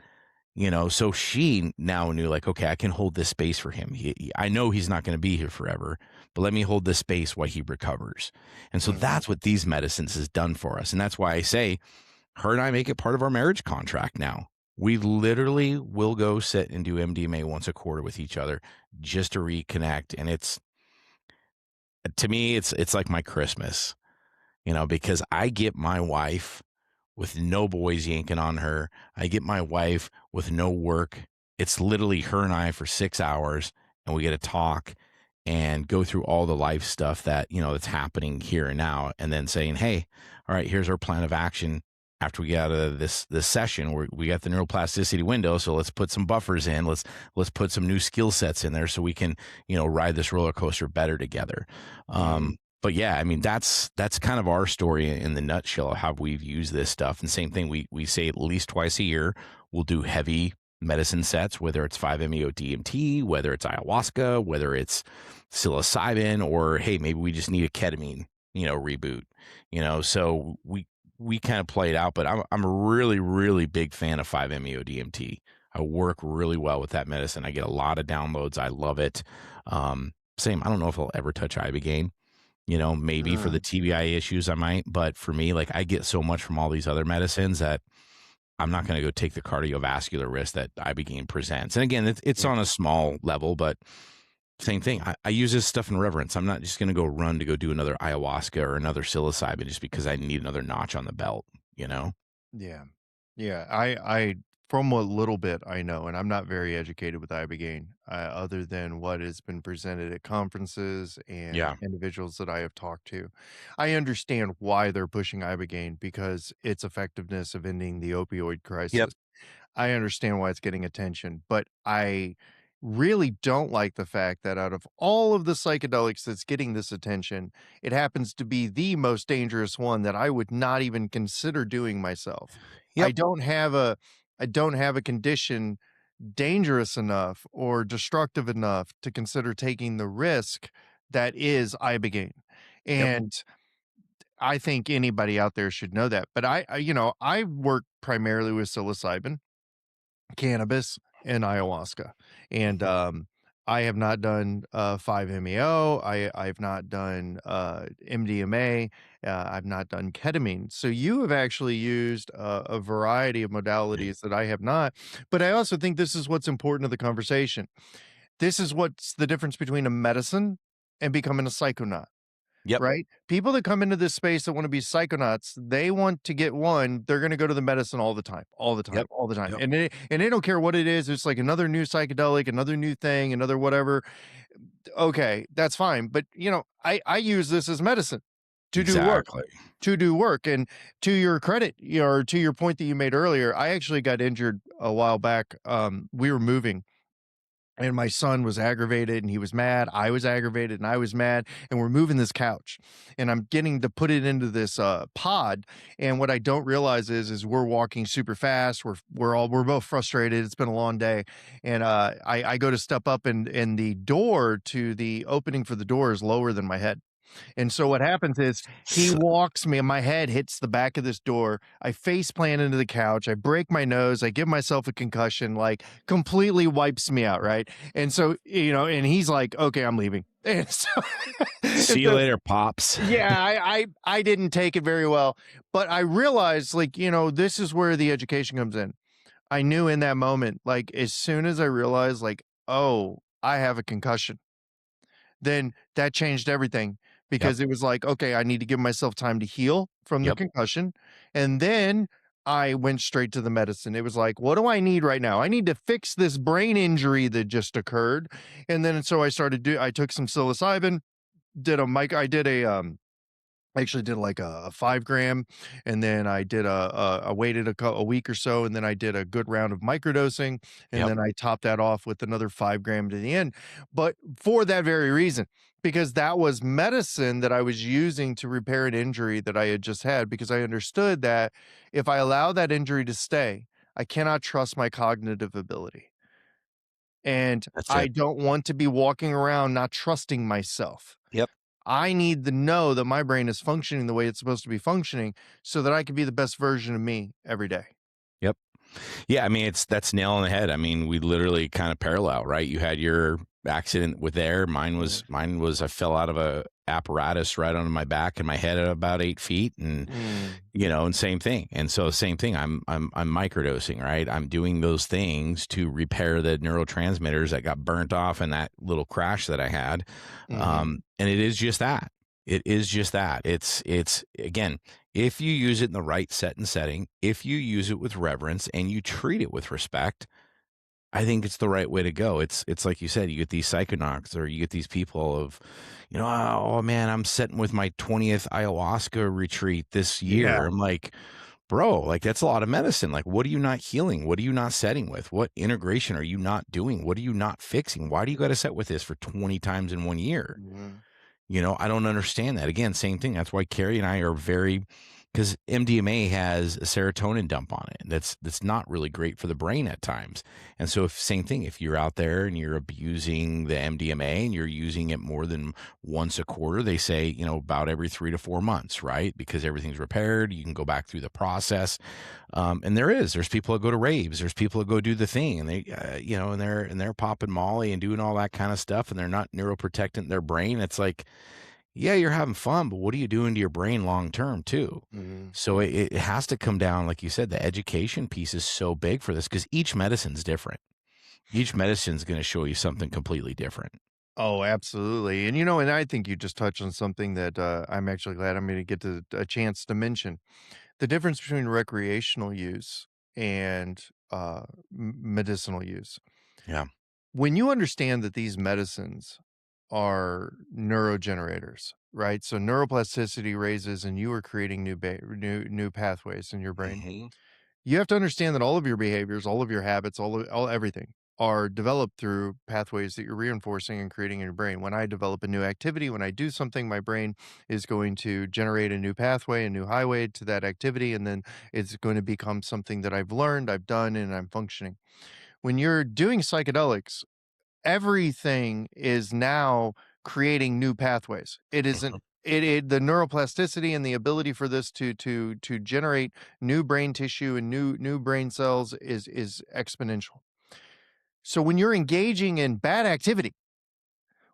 So she now knew like, okay, I can hold this space for him. I know he's not going to be here forever, but let me hold this space while he recovers. And so Mhm. that's what these medicines has done for us. And that's why I say her and I make it part of our marriage contract now. We literally will go sit and do MDMA once a quarter with each other just to reconnect. And it's to me, it's like my Christmas, because I get my wife with no boys yanking on her. I get my wife with no work. It's literally her and I for 6 hours, and we get to talk and go through all the life stuff that, that's happening here and now, and then saying, hey, all right, here's our plan of action after we get out of this session where we got the neuroplasticity window. So let's put some buffers in. Let's put some new skill sets in there so we can, ride this roller coaster better together. Mhm. But yeah, I mean that's kind of our story in the nutshell of how we've used this stuff. And same thing, we say at least twice a year we'll do heavy medicine sets, whether it's 5-MeO DMT, whether it's ayahuasca, whether it's psilocybin, or hey, maybe we just need a ketamine, reboot. So we kind of play it out. But I'm a really really big fan of 5-MeO DMT. I work really well with that medicine. I get a lot of downloads. I love it. Same. I don't know if I'll ever touch ibogaine. Maybe for the Mhm. TBI issues I might, but for me, like I get so much from all these other medicines that I'm not going to go take the cardiovascular risk that ibogaine presents. And again, it's Yeah. on a small level, but same thing. I use this stuff in reverence. I'm not just going to go run to go do another ayahuasca or another psilocybin just because I need another notch on the belt, you know? Yeah. Yeah. I from what little bit I know, and I'm not very educated with ibogaine, other than what has been presented at conferences and Yeah. individuals that I have talked to. I understand why they're pushing ibogaine because its effectiveness of ending the opioid Yep. crisis. I understand why it's getting attention, but I really don't like the fact that out of all of the psychedelics that's getting this attention, it happens to be the most dangerous one that I would not even consider doing myself. I Yep. don't have a I don't have a condition dangerous enough or destructive enough to consider taking the risk that is ibogaine. Yep. And I think anybody out there should know that. But I work primarily with psilocybin cannabis and ayahuasca. And, Mhm. I have not done, 5-MeO. I've not done, MDMA. I've not done ketamine. So you have actually used a variety of modalities that I have not. But I also think this is what's important to the conversation. This is what's the difference between a medicine and becoming a psychonaut. Yep, Right? People that come into this space that wanna be psychonauts, they want to get one, they're gonna go to the medicine all the time, all the time, yep, all the time, yep. and they don't care what it is, it's like another new psychedelic, another new thing, another whatever. Okay, that's fine, but, I use this as medicine to do work, Exactly. and to your credit, or to your point that you made earlier, I actually got injured a while back, we were moving and my son was aggravated and he was mad. I was aggravated and I was mad. And we're moving this couch and I'm getting to put it into this pod. And what I don't realize is we're walking super fast. We're both frustrated. It's been a long day. And I go to step up and the door to the opening for the door is lower than my head. And so what happens is he S walks me and my head hits the back of this door. I face plant into the couch. I break my nose. I give myself a concussion, like completely wipes me out. Right. And so, and he's like, okay, I'm leaving. And so, and See you so later, pops. yeah, I didn't take it very well, but I realized like, this is where the education comes in. I knew in that moment, like as soon as I realized like, oh, I have a concussion, then that changed everything Yep, because it was like, okay, I need to give myself time to heal from the yep, concussion. And then I went straight to the medicine. It was like, what do I need right now? I need to fix this brain injury that just occurred. And then so I took some psilocybin, I did I actually did like a 5 gram, and then I waited a week or so, and then I did a good round of microdosing, and yep. then I topped that off with another 5 gram to the end. But for that very reason, because that was medicine that I was using to repair an injury that I had just had, because I understood that if I allow that injury to stay, I cannot trust my cognitive ability. And That's I it. don't want to be walking around not trusting myself. Yep, I need to know that my brain is functioning the way it's supposed to be functioning so that I can be the best version of me every day. yep. Yeah, I mean, that's nail on the head. I mean, we literally kind of parallel, right? You had your accident with air. Mm, Mine was I fell out of a apparatus right onto my back and my head at about 8 feet, and mm, and same thing. And so same thing. I'm microdosing, right? I'm doing those things to repair the neurotransmitters that got burnt off in that little crash that I had. mhm. And it is just that. It is just that. It's again, if you use it in the right set and setting, if you use it with reverence and you treat it with respect, I think it's the right way to go. It's like you said, you get these psychonauts or you get these people of, oh man, I'm sitting with my 20th ayahuasca retreat this year. Yeah. I'm like, bro, like that's a lot of medicine. Like, what are you not healing? What are you not setting with? What integration are you not doing? What are you not fixing? Why do you got to set with this for 20 times in 1 year? Mhm. I don't understand that. Again, same thing. That's why Carrie and I are very because MDMA has a serotonin dump on it. That's not really great for the brain at times. And so if same thing, if you're out there and you're abusing the MDMA and you're using it more than once a quarter, they say, about every 3 to 4 months, right? Because everything's repaired, you can go back through the process. And there's people that go to raves, there's people that go do the thing, and they, and they're popping Molly and doing all that kind of stuff, and they're not neuroprotectant their brain. It's like, yeah, you're having fun, but what are you doing to your brain long term too? Mhm. So it has to come down, like you said, the education piece is so big for this because each medicine's different. Each medicine's going to show you something completely different. Oh, absolutely. And I think you just touched on something that I'm actually glad I'm going to get a chance to mention. The difference between recreational use and medicinal use. Yeah. When you understand that these medicines are neurogenerators, right? So neuroplasticity raises and you are creating new pathways in your brain. Hmm. You have to understand that all of your behaviors, all of your habits, all everything are developed through pathways that you're reinforcing and creating in your brain. When I develop a new activity, when I do something, my brain is going to generate a new pathway, a new highway to that activity, and then it's going to become something that I've learned, I've done, and I'm functioning. When you're doing psychedelics, everything is now creating new pathways. It isn't the neuroplasticity and the ability for this to generate new brain tissue and new brain cells is exponential. So when you're engaging in bad activity,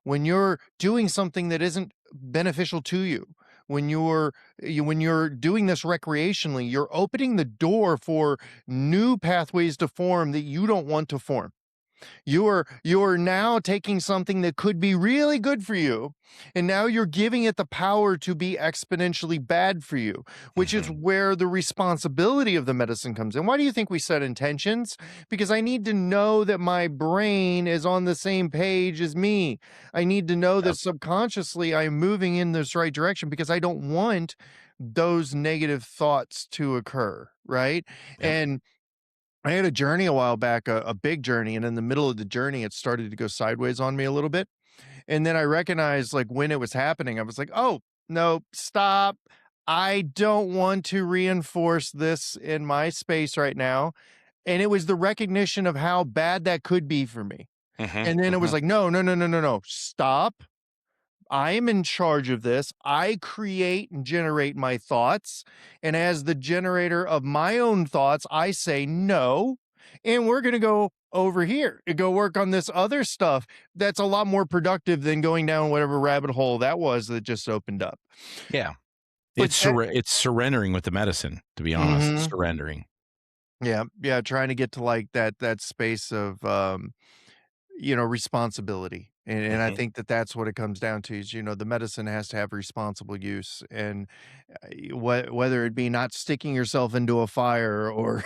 when you're doing something that isn't beneficial to you, when you're doing this recreationally, you're opening the door for new pathways to form that you don't want to form. You're now taking something that could be really good for you, and now you're giving it the power to be exponentially bad for you, which is Mhm. where the responsibility of the medicine comes in. Why do you think we set intentions? Because I need to know that my brain is on the same page as me. I need to know that Yep. subconsciously I'm moving in this right direction because I don't want those negative thoughts to occur, right? Yep. And I had a journey a while back, a big journey, and in the middle of the journey, it started to go sideways on me a little bit. And then I recognized, like, when it was happening, I was like, "Oh, no, stop. I don't want to reinforce this in my space right now." And it was the recognition of how bad that could be for me. Mhm. And then it was Mhm. like, "No, no, no, no, no, no. Stop. I am in charge of this. I create and generate my thoughts. And as the generator of my own thoughts, I say no. And we're going to go over here and go work on this other stuff that's a lot more productive than going down whatever rabbit hole that was that just opened up." Yeah. But that, It's surrendering with the medicine, to be honest. It's mhm, surrendering. yeah, yeah, trying to get to like that space of responsibility. And I Mhm. think that that's what it comes down to is, the medicine has to have responsible use. And whether it be not sticking yourself into a fire or,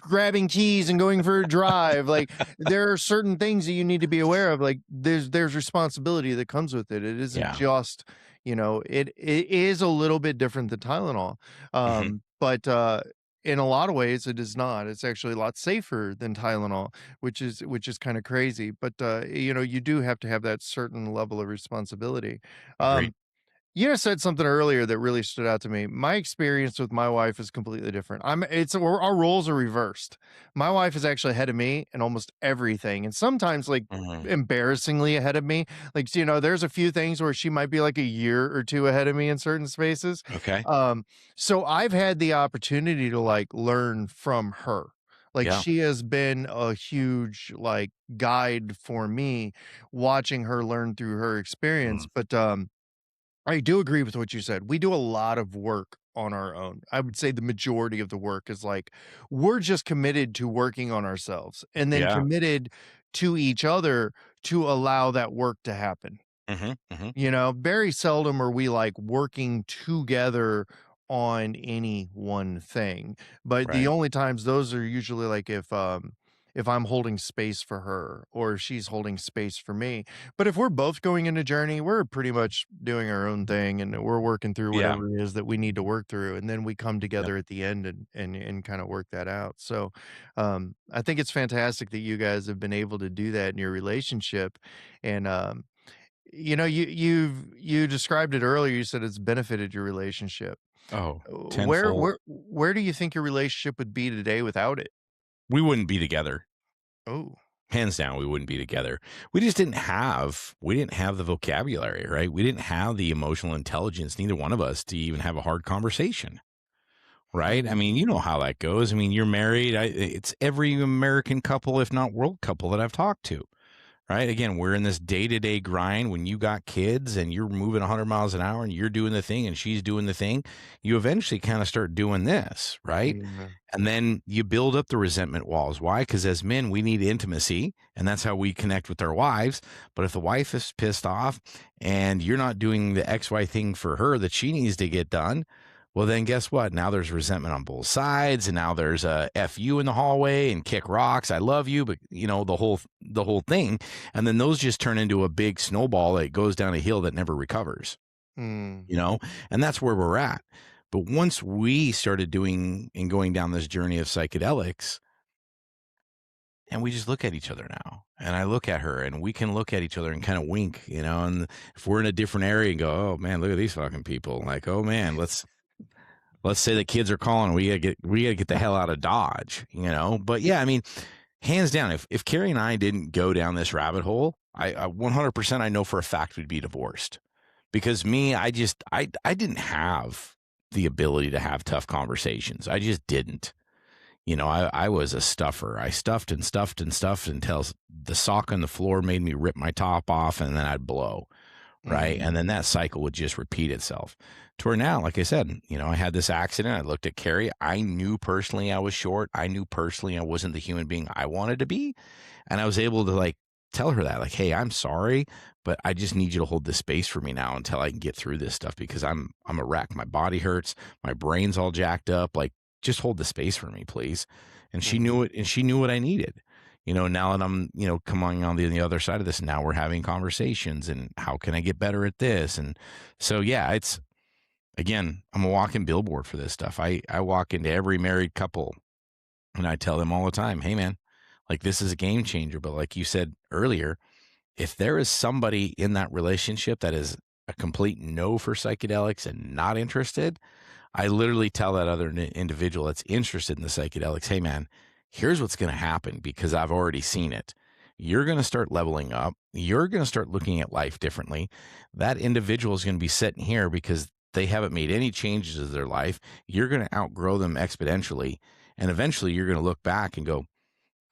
grabbing keys and going for a drive, like there are certain things that you need to be aware of. Like there's responsibility that comes with it. It isn't Yeah. just, it is a little bit different than Tylenol. Mhm. But in a lot of ways, it is not. It's actually a lot safer than Tylenol, which is kind of crazy. But you do have to have that certain level of responsibility. Agreed. Um, you said something earlier that really stood out to me. My experience with my wife is completely different. Our roles are reversed. My wife is actually ahead of me in almost everything, and sometimes like Mhm. embarrassingly ahead of me. Like, there's a few things where she might be like a year or two ahead of me in certain spaces. Okay. Um, so I've had the opportunity to like learn from her. Like Yeah. she has been a huge like guide for me watching her learn through her experience. Mhm. But I do agree with what you said. We do a lot of work on our own. I would say the majority of the work is like we're just committed to working on ourselves and then Yeah. committed to each other to allow that work to happen. Mhm. Mhm. Very seldom are we like working together on any one thing. But the Right. only times those are usually like if I'm holding space for her or if she's holding space for me. But if we're both going in a journey, we're pretty much doing our own thing and we're working through Yeah. whatever it is that we need to work through. And then we come Yep. together at the end and kind of work that out. So I think it's fantastic that you guys have been able to do that in your relationship. And you described it earlier, you said it's benefited your relationship. Oh, Where tenfold. where do you think your relationship would be today without it? We wouldn't be together. Oh. Hands down, we wouldn't be together. We didn't have the vocabulary, right? We didn't have the emotional intelligence, neither one of us, to even have a hard conversation, right? I Mm, mean, you know how that goes. I mean, you're married. It's every American couple, if not world couple, that I've talked to. Right? Again, we're in this day-to-day grind. When you got kids and you're moving 100 miles an hour and you're doing the thing and she's doing the thing, you eventually kind of start doing this, right? yeah. And then you build up the resentment walls. Why? Because as men, we need intimacy, and that's how we connect with our wives. But if the wife is pissed off and you're not doing the XY thing for her that she needs to get done, well, then guess what? Now there's resentment on both sides, and now there's a F you in the hallway and kick rocks. I love you, but the whole thing. And then those just turn into a big snowball that goes down a hill that never recovers, Mm, you know? And that's where we're at. But once we started doing and going down this journey of psychedelics, and we just look at each other now, and I look at her, and we can look at each other and kind of wink, and if we're in a different area and go, oh man, look at these fucking people. Like, oh man, let's say the kids are calling, we gotta get the hell out of Dodge. But yeah, I mean, hands down, if Carrie and I didn't go down this rabbit hole, I 100% I know for a fact we'd be divorced. Because me, I didn't have the ability to have tough conversations. I just didn't. I was a stuffer. I stuffed and stuffed and stuffed until the sock on the floor made me rip my top off, and then I'd blow, right? Mhm. And then that cycle would just repeat itself. To where now, like I said, I had this accident. I looked at Carrie. I knew personally I was short. I knew personally I wasn't the human being I wanted to be. And I was able to like tell her that, like, hey, I'm sorry, but I just need you to hold this space for me now until I can get through this stuff because I'm a wreck. My body hurts, my brain's all jacked up. Like, just hold the space for me, please. And she Mhm. knew it, and she knew what I needed. Now that I'm, coming on the other side of this, now we're having conversations and how can I get better at this? And so yeah, it's again, I'm a walking billboard for this stuff. I walk into every married couple and I tell them all the time, hey man, like this is a game changer. But like you said earlier, if there is somebody in that relationship that is a complete no for psychedelics and not interested, I literally tell that other individual that's interested in the psychedelics, hey man, here's what's going to happen because I've already seen it. You're going to start leveling up. You're going to start looking at life differently. That individual is going to be sitting here because they haven't made any changes to their life. You're going to outgrow them exponentially. And eventually you're going to look back and go,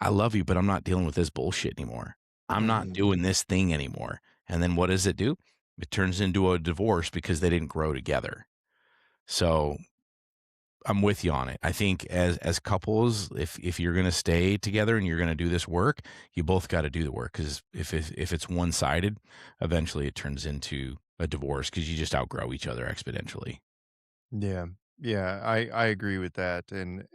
I love you, but I'm not dealing with this bullshit anymore. I'm not Mhm. doing this thing anymore. And then what does it do? It turns into a divorce because they didn't grow together. So I'm with you on it. I think as couples, if you're going to stay together and you're going to do this work, you both got to do the work because if it's one sided, eventually it turns into a divorce because you just outgrow each other exponentially. Yeah. Yeah, I agree with that, and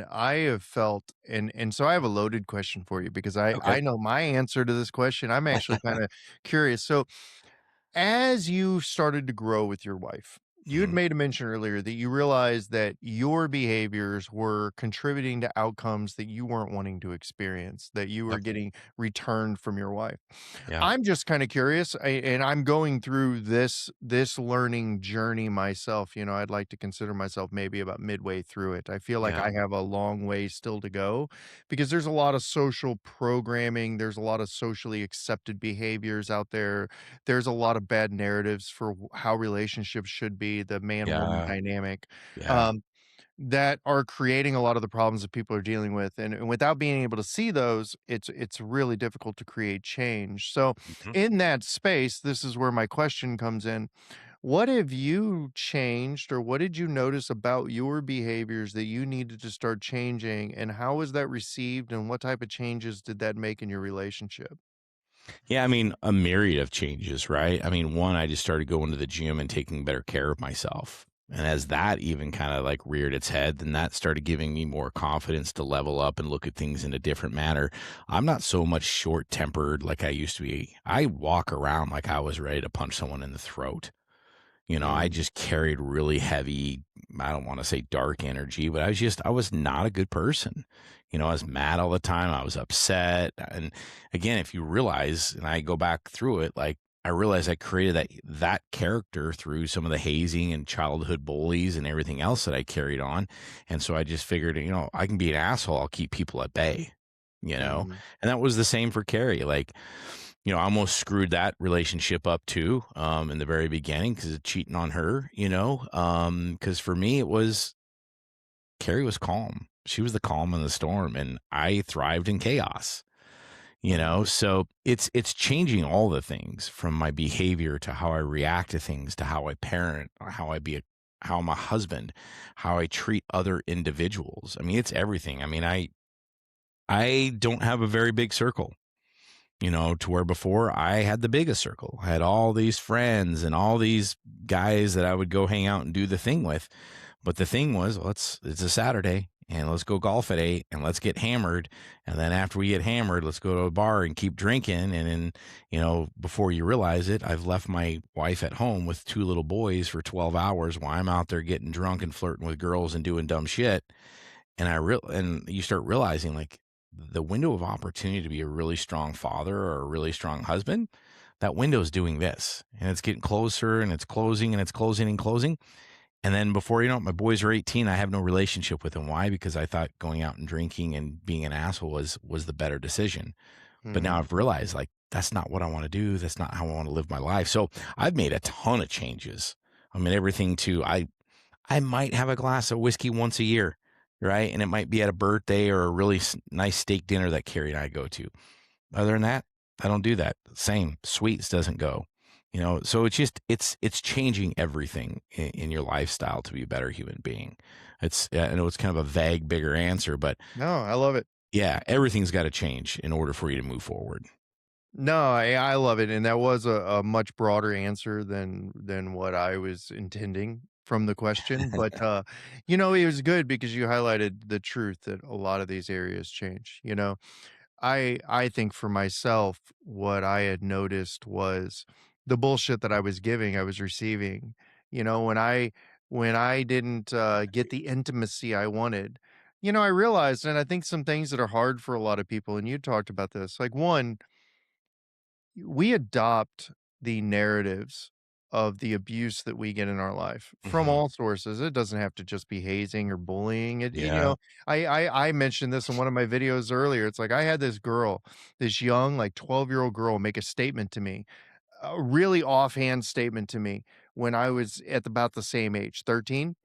I have felt and so I have a loaded question for you because I Okay. I know my answer to this question. I'm actually kinda curious. So, as you started to grow with your wife, you had Mhm. made a mention earlier that you realized that your behaviors were contributing to outcomes that you weren't wanting to experience, that you were Yep. getting returned from your wife. Yeah. I'm just kinda curious, and I'm going through this learning journey myself. I'd like to consider myself maybe about midway through it. I feel like Yeah. I have a long way still to go because there's a lot of social programming, there's a lot of socially accepted behaviors out there. There's a lot of bad narratives for how relationships should be, the man-woman Yeah. dynamic. Yeah. Um, that are creating a lot of the problems that people are dealing with, and without being able to see those, it's really difficult to create change. So, Mhm. in that space, this is where my question comes in. What have you changed, or what did you notice about your behaviors that you needed to start changing, and how was that received, and what type of changes did that make in your relationship? Yeah, I mean, a myriad of changes, right? I mean, one, I just started going to the gym and taking better care of myself. And as that even kind of like reared its head, then that started giving me more confidence to level up and look at things in a different manner. I'm not so much short tempered like I used to be. I walk around like I was ready to punch someone in the throat. I Mm, just carried really heavy, I don't want to say dark energy, but I was not a good person. I was mad all the time. I was upset. And again, if you realize, and I go back through it, like I realized I created that character through some of the hazing and childhood bullies and everything else that I carried on. And so I just figured, I can be an asshole. I'll keep people at bay, you know? mhm, And that was the same for Carrie. Like, I almost screwed that relationship up too, in the very beginning because of cheating on her, because for me, it was Carrie was calm. She was the calm in the storm, and I thrived in chaos, mhm, So it's changing all the things from my behavior to how I react to things to how I parent, or how I'm a husband, how I treat other individuals. I mean, it's everything. I mean, I don't have a very big circle. To where before I had the biggest circle. I had all these friends and all these guys that I would go hang out and do the thing with. But the thing was, it's a Saturday and let's go golf at 8 and let's get hammered. And then after we get hammered, let's go to a bar and keep drinking. And then, before you realize it, I've left my wife at home with 2 little boys for 12 hours while I'm out there getting drunk and flirting with girls and doing dumb shit. And you start realizing like the window of opportunity to be a really strong father or a really strong husband, that window is doing this and it's getting closer and it's closing and it's closing and closing. And then before you know it, my boys are 18. I have no relationship with them. Why? Because I thought going out and drinking and being an asshole was the better decision. But now mhm. I've realized like that's not what I want to do. That's not how I want to live my life. So I've made a ton of changes. I mean, everything to I might have a glass of whiskey once a year, right? And it might be at a birthday or a really nice steak dinner that Carrie and I go to. Other than that, I don't do that. Same, sweets doesn't go. So it's just it's changing everything in your lifestyle to be a better human being. I know it's kind of a vague, bigger answer, but No, I love it. yeah, everything's got to change in order for you to move forward. No, I love it, and that was a much broader answer than what I was intending from the question, but, it was good because you highlighted the truth that a lot of these areas change, you know? I think for myself, what I had noticed was the bullshit that I was giving, I was receiving. When I didn't, get the intimacy I wanted, I realized, and I think some things that are hard for a lot of people, and you talked about this, like, 1, we adopt the narratives of the abuse that we get in our life from Hmm. all sources. It doesn't have to just be hazing or bullying. Yeah. I mentioned this in one of my videos earlier. It's like I had this girl, this young, like 12-year-old girl, make a statement to me, a really offhand statement to me when I was at about the same age, 13.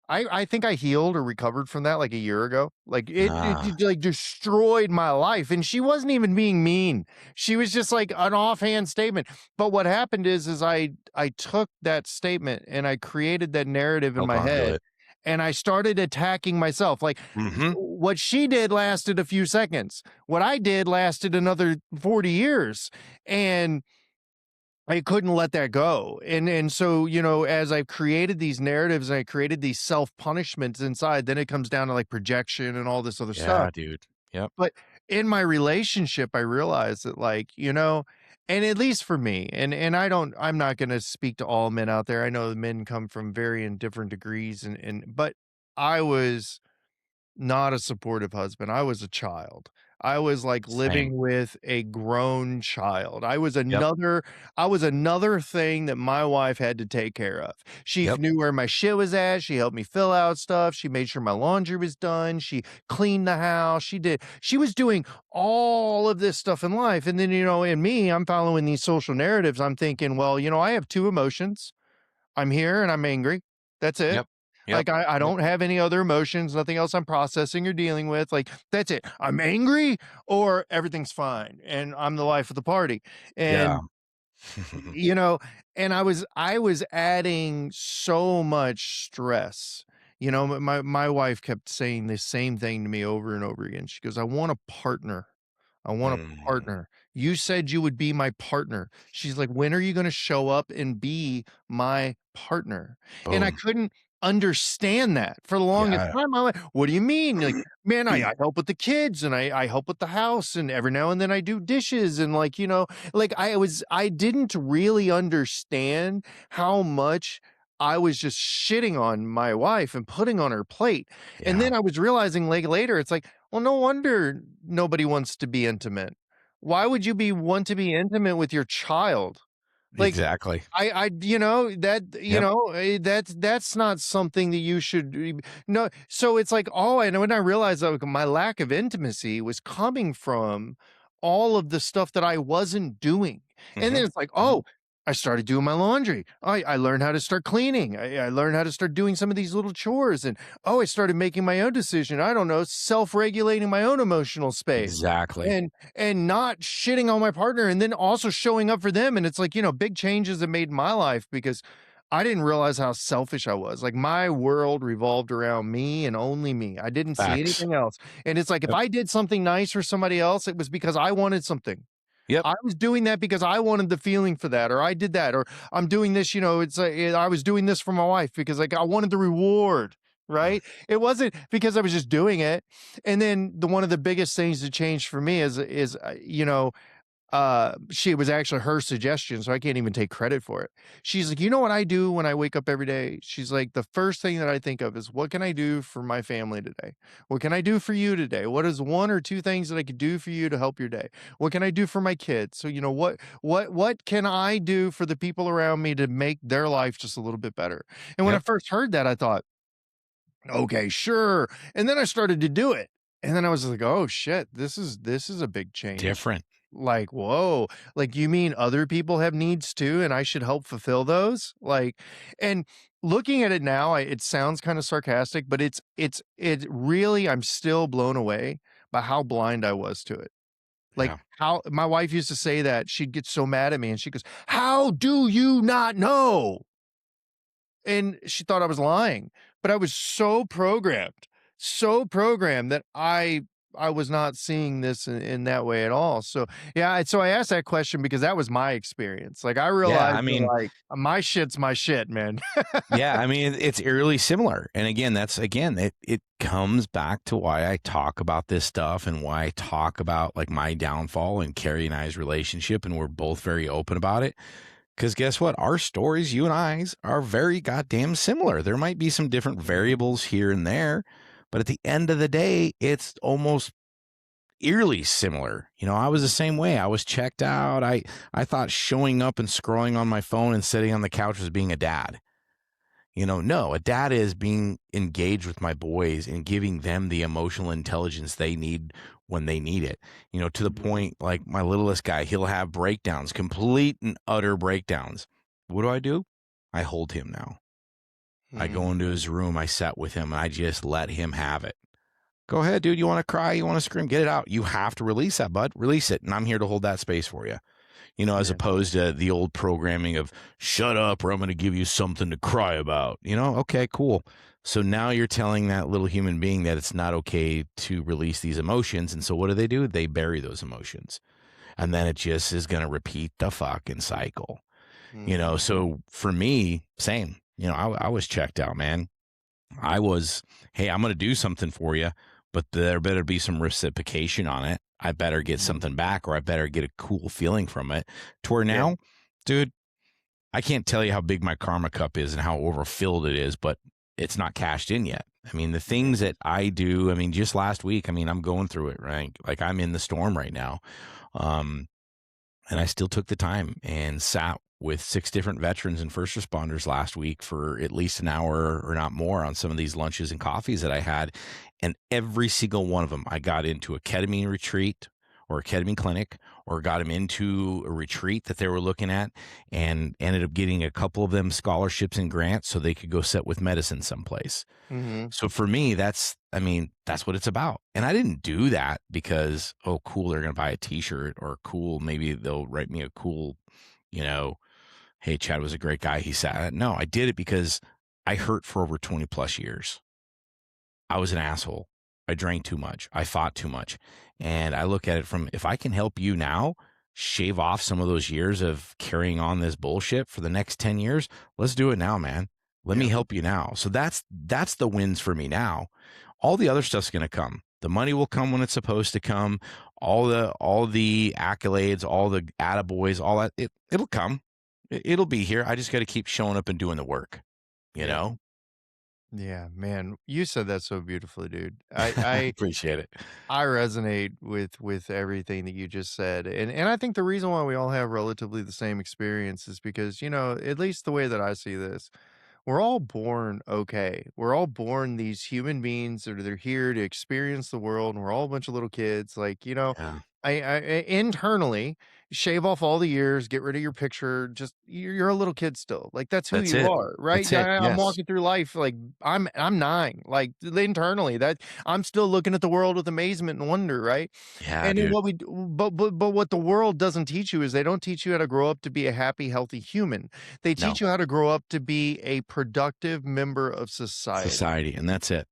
I think I healed or recovered from that, like, a year ago. Like, Ah. like, destroyed my life, and she wasn't even being mean. She was just, like, an offhand statement, but what happened is I took that statement, and I created that narrative in Held my on to head, it. and I started attacking myself. Like, Hmm. what she did lasted a few seconds. What I did lasted another 40 years, and I couldn't let that go. And so, as I created these narratives and I created these self-punishments inside, then it comes down to like projection and all this other stuff. Yeah, dude. Yep. But in my relationship, I realized that and at least for me, and I'm not gonna speak to all men out there. I know the men come from varying different degrees but I was not a supportive husband. I was a child. I was like Same. living with a grown child. Yep. I was another thing that my wife had to take care of. She Yep. knew where my shit was at. She helped me fill out stuff. She made sure my laundry was done. She cleaned the house. She was doing all of this stuff in life. And then, in me, I'm following these social narratives. I'm thinking, well, I have two emotions. I'm here and I'm angry. That's it. Yep. Yep. Like, I Yep. don't have any other emotions, nothing else I'm processing or dealing with. Like, that's it. I'm angry or everything's fine and I'm the life of the party. Yeah. And you know, and I was adding so much stress. My wife kept saying the same thing to me over and over again. She goes, "I want a partner. I want a Mm. partner. You said you would be my partner." She's like, "When are you gonna show up and be my partner?" And I Boom. couldn't understand that for the longest Yeah. time. I'm like, "What do you mean?" Like, "Man, I help with the kids and I help with the house and every now and then I do dishes," and like I didn't really understand how much I was just shitting on my wife and putting on her plate. And Yeah. then I was realizing like later, it's like, well, no wonder nobody wants to be intimate. Why would you want to be intimate with your child? Like, Exactly. Yep. that's not something that you should no. So it's like, oh, and when I realized that my lack of intimacy was coming from all of the stuff that I wasn't doing. And then Hmm. it's like, Hmm. oh, I started doing my laundry. I learned how to start cleaning. I learned how to start doing some of these little chores. And oh, I started making my own decision. I don't know, self-regulating my own emotional space. Exactly. And not shitting on my partner and then also showing up for them. And it's like, big changes that made my life because I didn't realize how selfish I was. Like my world revolved around me and only me. I didn't see Facts. anything else. And it's like if Yep. I did something nice for somebody else, it was because I wanted something. Yep. I was doing that because I wanted the feeling for that, or I did that, or I'm doing this, I was doing this for my wife because like I wanted the reward, Mm. right? It wasn't because I was just doing it. And then one of the biggest things that changed for me she was actually her suggestion, so I can't even take credit for it. She's like, "You know what I do when I wake up every day?" She's like, "The first thing that I think of is what can I do for my family today? What can I do for you today? What is one or two things that I could do for you to help your day? What can I do for my kids? So, what can I do for the people around me to make their life just a little bit better?" And when I Yep. first heard that, I thought, "Okay, sure." And then I started to do it. And then I was like, "Oh shit, this is a big change." Different. like, "Whoa, like, you mean other people have needs too, and I should help fulfill those?" Like, and looking at it now, it sounds kinda sarcastic, but it really I'm still blown away by how blind I was to it. Like, Yeah. how my wife used to say that, she'd get so mad at me, and she goes, "How do you not know?" And she thought I was lying, but I was so programmed that I was not seeing this in that way at all. So, yeah, so I asked that question because that was my experience. Like, I Yeah, realized I that, mean, like, my shit's my shit, man. yeah, I mean, it's eerily similar. And again, it comes back to why I talk about this stuff and why I talk about like my downfall and Carrie and I's relationship, and we're both very open about it. Because guess what? Our stories, you and I's, are very goddamn similar. There might be some different variables here and there, but at the end of the day, it's almost eerily similar. You know, I was the same way. I was checked out. I thought showing up and scrolling on my phone and sitting on the couch was being a dad. You know, no, a dad is being engaged with my boys and giving them the emotional intelligence they need when they need it. You know, to the Mhm, point like my littlest guy, he'll have breakdowns, complete and utter breakdowns. What do? I hold him now. I go mhm, into his room, I sat with him, and I just let him have it. Go ahead, dude. You want to cry? You want to scream? Get it out. You have to release that, bud. Release it. And I'm here to hold that space for you. You know, as yeah, opposed to the old programming of shut up or I'm going to give you something to cry about. You know, okay, cool. So now you're telling that little human being that it's not okay to release these emotions. And so what do? They bury those emotions. And then it just is going to repeat the fucking cycle. You know, mhm, so for me, same. You know, I was checked out, man. I was, hey, I'm going to do something for you, but there better be some reciprocation on it. I better get mhm, something back or I better get a cool feeling from it. To where yeah, now, dude, I can't tell you how big my karma cup is and how overfilled it is, but it's not cashed in yet. I mean, the yeah, things that I do, I mean, just last week, I mean, I'm going through it, right? Like I'm in the storm right now. Um, and I still took the time and sat with 6 different veterans and first responders last week for at least an hour or not more on some of these lunches and coffees that I had. And every single one of them, I got into a ketamine retreat or a ketamine clinic or got them into a retreat that they were looking at and ended up getting a couple of them scholarships and grants so they could go sit with medicine someplace. mhm, So for me, I mean, that's what it's about. And I didn't do that because, oh, cool, they're going to buy a t-shirt or cool, maybe they'll write me a cool, you know, hey, Chad was a great guy. He sat. No, I did it because I hurt for over 20 plus years. I was an asshole. I drank too much. I fought too much. And I look at it from if I can help you now shave off some of those years of carrying on this bullshit for the next 10 years, let's do it now, man. Let me yeah, help you now. So that's the wins for me now. All the other stuff's going to come. The money will come when it's supposed to come. All the accolades, all the attaboys, all that it'll come. It'll be here. I just got to keep showing up and doing the work, you yeah. know? Yeah, man, you said that so beautifully, dude. I I Appreciate it. I resonate with everything that you just said, and I think the reason why we all have relatively the same experience is because, you know, at least the way that I see this, we're all born okay. We're all born these human beings that are they're here to experience the world, and we're all a bunch of little kids. Like, you know, Yeah. internally shave off all the years, get rid of your picture. Just you're a little kid still. Like that's who That's you it. are, right? That's it. I'm Yes. walking through life like I'm 9. Like internally, that I'm still looking at the world with amazement and wonder, right? Yeah, And then dude. what we do, but what the world doesn't teach you is they don't teach you how to grow up to be a happy, healthy human. They No. teach you how to grow up to be a productive member of society. Society, and that's it.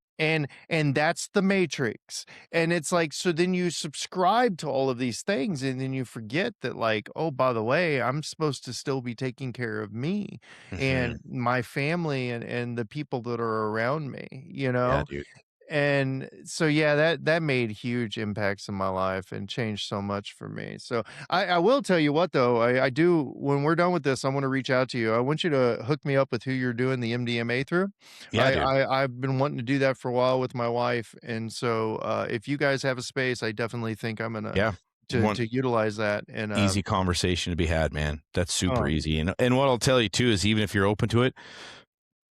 And that's the matrix. And it's like, so then you subscribe to all of these things and then you forget that like, oh, by the way, I'm supposed to still be taking care of me Mhm. and my family and the people that are around me, you Yeah, know? dude. And so, yeah, that made huge impacts in my life and changed so much for me. So I will tell you what though, I do when we're done with this, I want to reach out to you. I want you to hook me up with who you're doing the MDMA through. Yeah, dude. I've been wanting to do that for a while with my wife. And so if you guys have a space, I definitely think I'm gonna Yeah. One to utilize that. And easy conversation to be had, man. That's super oh easy, and what I'll tell you too is even if you're open to it,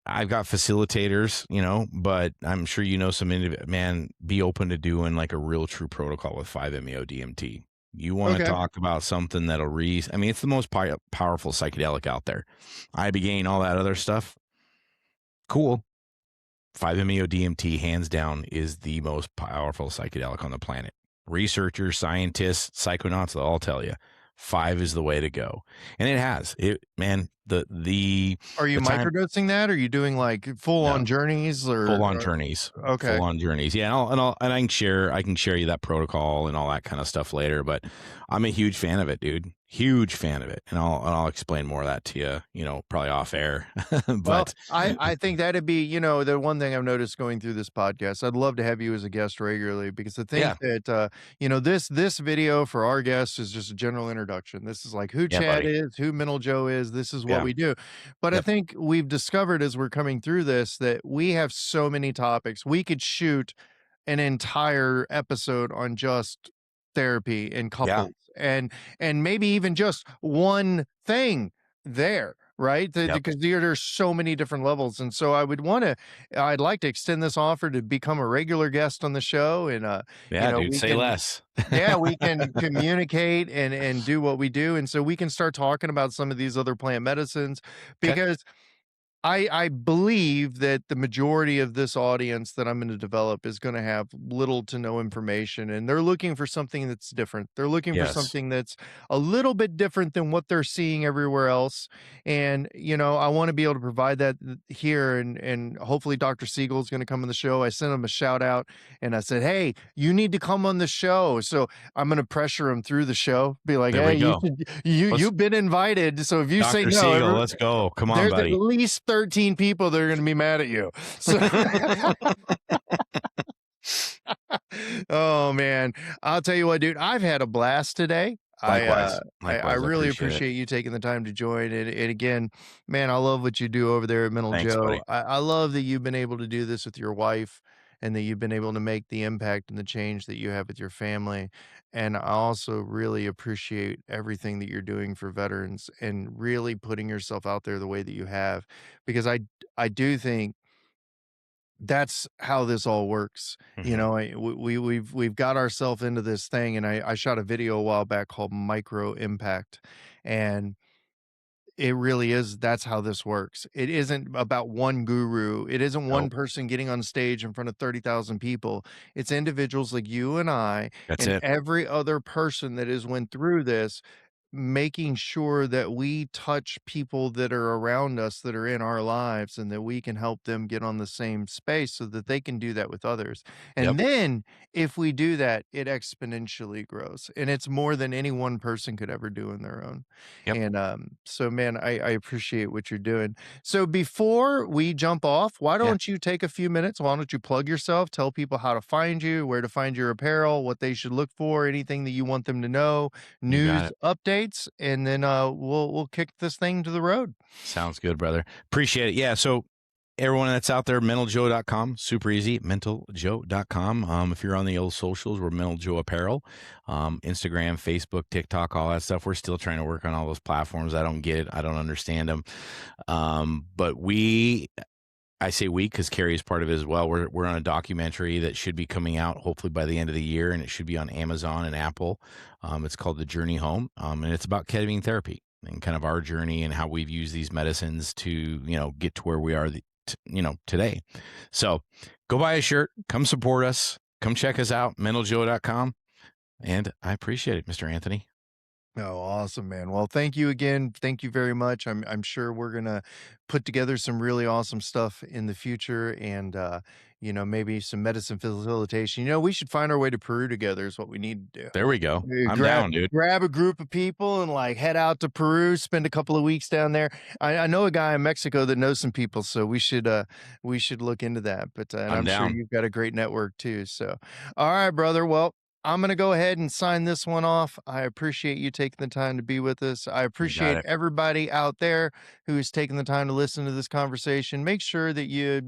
I've got facilitators, you know, but I'm sure you know some man, be open to doing like a real true protocol with 5-MeO-DMT. You want to Okay. talk about something that'll I mean, it's the most powerful psychedelic out there. Ibogaine, all that other stuff, cool. 5-MeO-DMT, hands down, is the most powerful psychedelic on the planet. Researchers, scientists, psychonauts, they'll all tell you 5 is the way to go. And it has. It man, Are you the time microdosing that? Are you doing like full no. on journeys Full-on or journeys, okay. full-on journeys. Yeah, and I can share you that protocol and all that kind of stuff later, but I'm a huge fan of it, dude. Huge fan of it. And I'll explain more of that to you, probably off air. Well, But I think that'd be, the one thing I've noticed going through this podcast. I'd love to have you as a guest regularly because I think yeah, that this video for our guests is just a general introduction. This is like who yeah, Chad buddy. is, who Mental Joe is. This is what Yeah, we do. But I yep, think we've discovered as we're coming through this that we have so many topics. We could shoot an entire episode on just therapy and yeah, couples and maybe even just one thing there, right? yep, Because there's so many different levels, and so I'd like to extend this offer to become a regular guest on the show, and yeah, dude, we say can, less. yeah, we can communicate and do what we do, and so we can start talking about some of these other plant medicines Okay. because I believe that the majority of this audience that I'm gonna develop is gonna have little to no information, and they're looking for something that's different. They're looking for Yes. something that's a little bit different than what they're seeing everywhere else, and, I wanna be able to provide that here, and hopefully Dr. Siegel's gonna come on the show. I sent him a shout out, and I said, "Hey, you need to come on the show." So, I'm gonna pressure him through the show, be like, There "Hey, we go. Let's you've been invited, so if you say Dr. no, Siegel, let's go. Come on, there's at buddy. least 13 people that are gonna be mad at you. So oh, man. I'll tell you what, dude, I've had a blast today. Likewise. I Likewise, I really appreciate it. appreciate you taking the time to join, and again, man, I love what you do over there at Mental Thanks, Joe. buddy. I love that you've been able to do this with your wife and that you've been able to make the impact and the change that you have with your family, and I also really appreciate everything that you're doing for veterans and really putting yourself out there the way that you have, because I do think that's how this all works. Mhm. We've got ourselves into this thing, and I shot a video a while back called Micro Impact, and it really is that's how this works. It isn't about one guru. It isn't one Nope. person getting on stage in front of 30,000 people. It's individuals like you and I That's and it. every other person that has went through this, making sure that we touch people that are around us that are in our lives and that we can help them get on the same space so that they can do that with others. Yep. And then if we do that, it exponentially grows. And it's more than any one person could ever do on their own. Yep. And so man, I appreciate what you're doing. So before we jump off, why Yeah. don't you take a few minutes? Why don't you plug yourself, tell people how to find you, where to find your apparel, what they should look for, anything that you want them to know, You got news it. updates, and then we'll kick this thing to the road. Sounds good, brother. Appreciate it. Yeah. So everyone that's out there, mentaljoe.com, super easy, mentaljoe.com. If you're on the old socials, we're Mental Joe Apparel, Instagram, Facebook, TikTok, all that stuff. We're still trying to work on all those platforms. I don't get it. I don't understand them. But I say we because Carrie is part of it as well. We're on a documentary that should be coming out hopefully by the end of the year, and it should be on Amazon and Apple. It's called The Journey Home, and it's about ketamine therapy and kind of our journey and how we've used these medicines to get to where we are today. So go buy a shirt, come support us, come check us out, mentaljoe.com, and I appreciate it, Mr. Anthony. Oh, awesome, man. Well, thank you again. Thank you very much. I'm sure we're gonna put together some really awesome stuff in the future and maybe some medicine facilitation. We should find our way to Peru together is what we need to do. There we go. I'm Grab down, dude. grab a group of people and like head out to Peru, spend a couple of weeks down there. I know a guy in Mexico that knows some people, so we should look into that. But and I'm I'm sure down. you've got a great network too. So all right, brother. Well, I'm going to go ahead and sign this one off. I appreciate you taking the time to be with us. I You got appreciate it. everybody out there who is taking the time to listen to this conversation. Make sure that you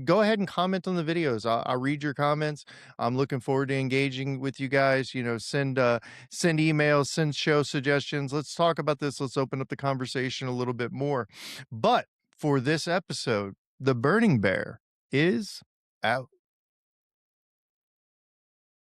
go ahead and comment on the videos. I'll read your comments. I'm looking forward to engaging with you guys. Send emails, send show suggestions. Let's talk about this. Let's open up the conversation a little bit more. But for this episode, the Burning Bear is out.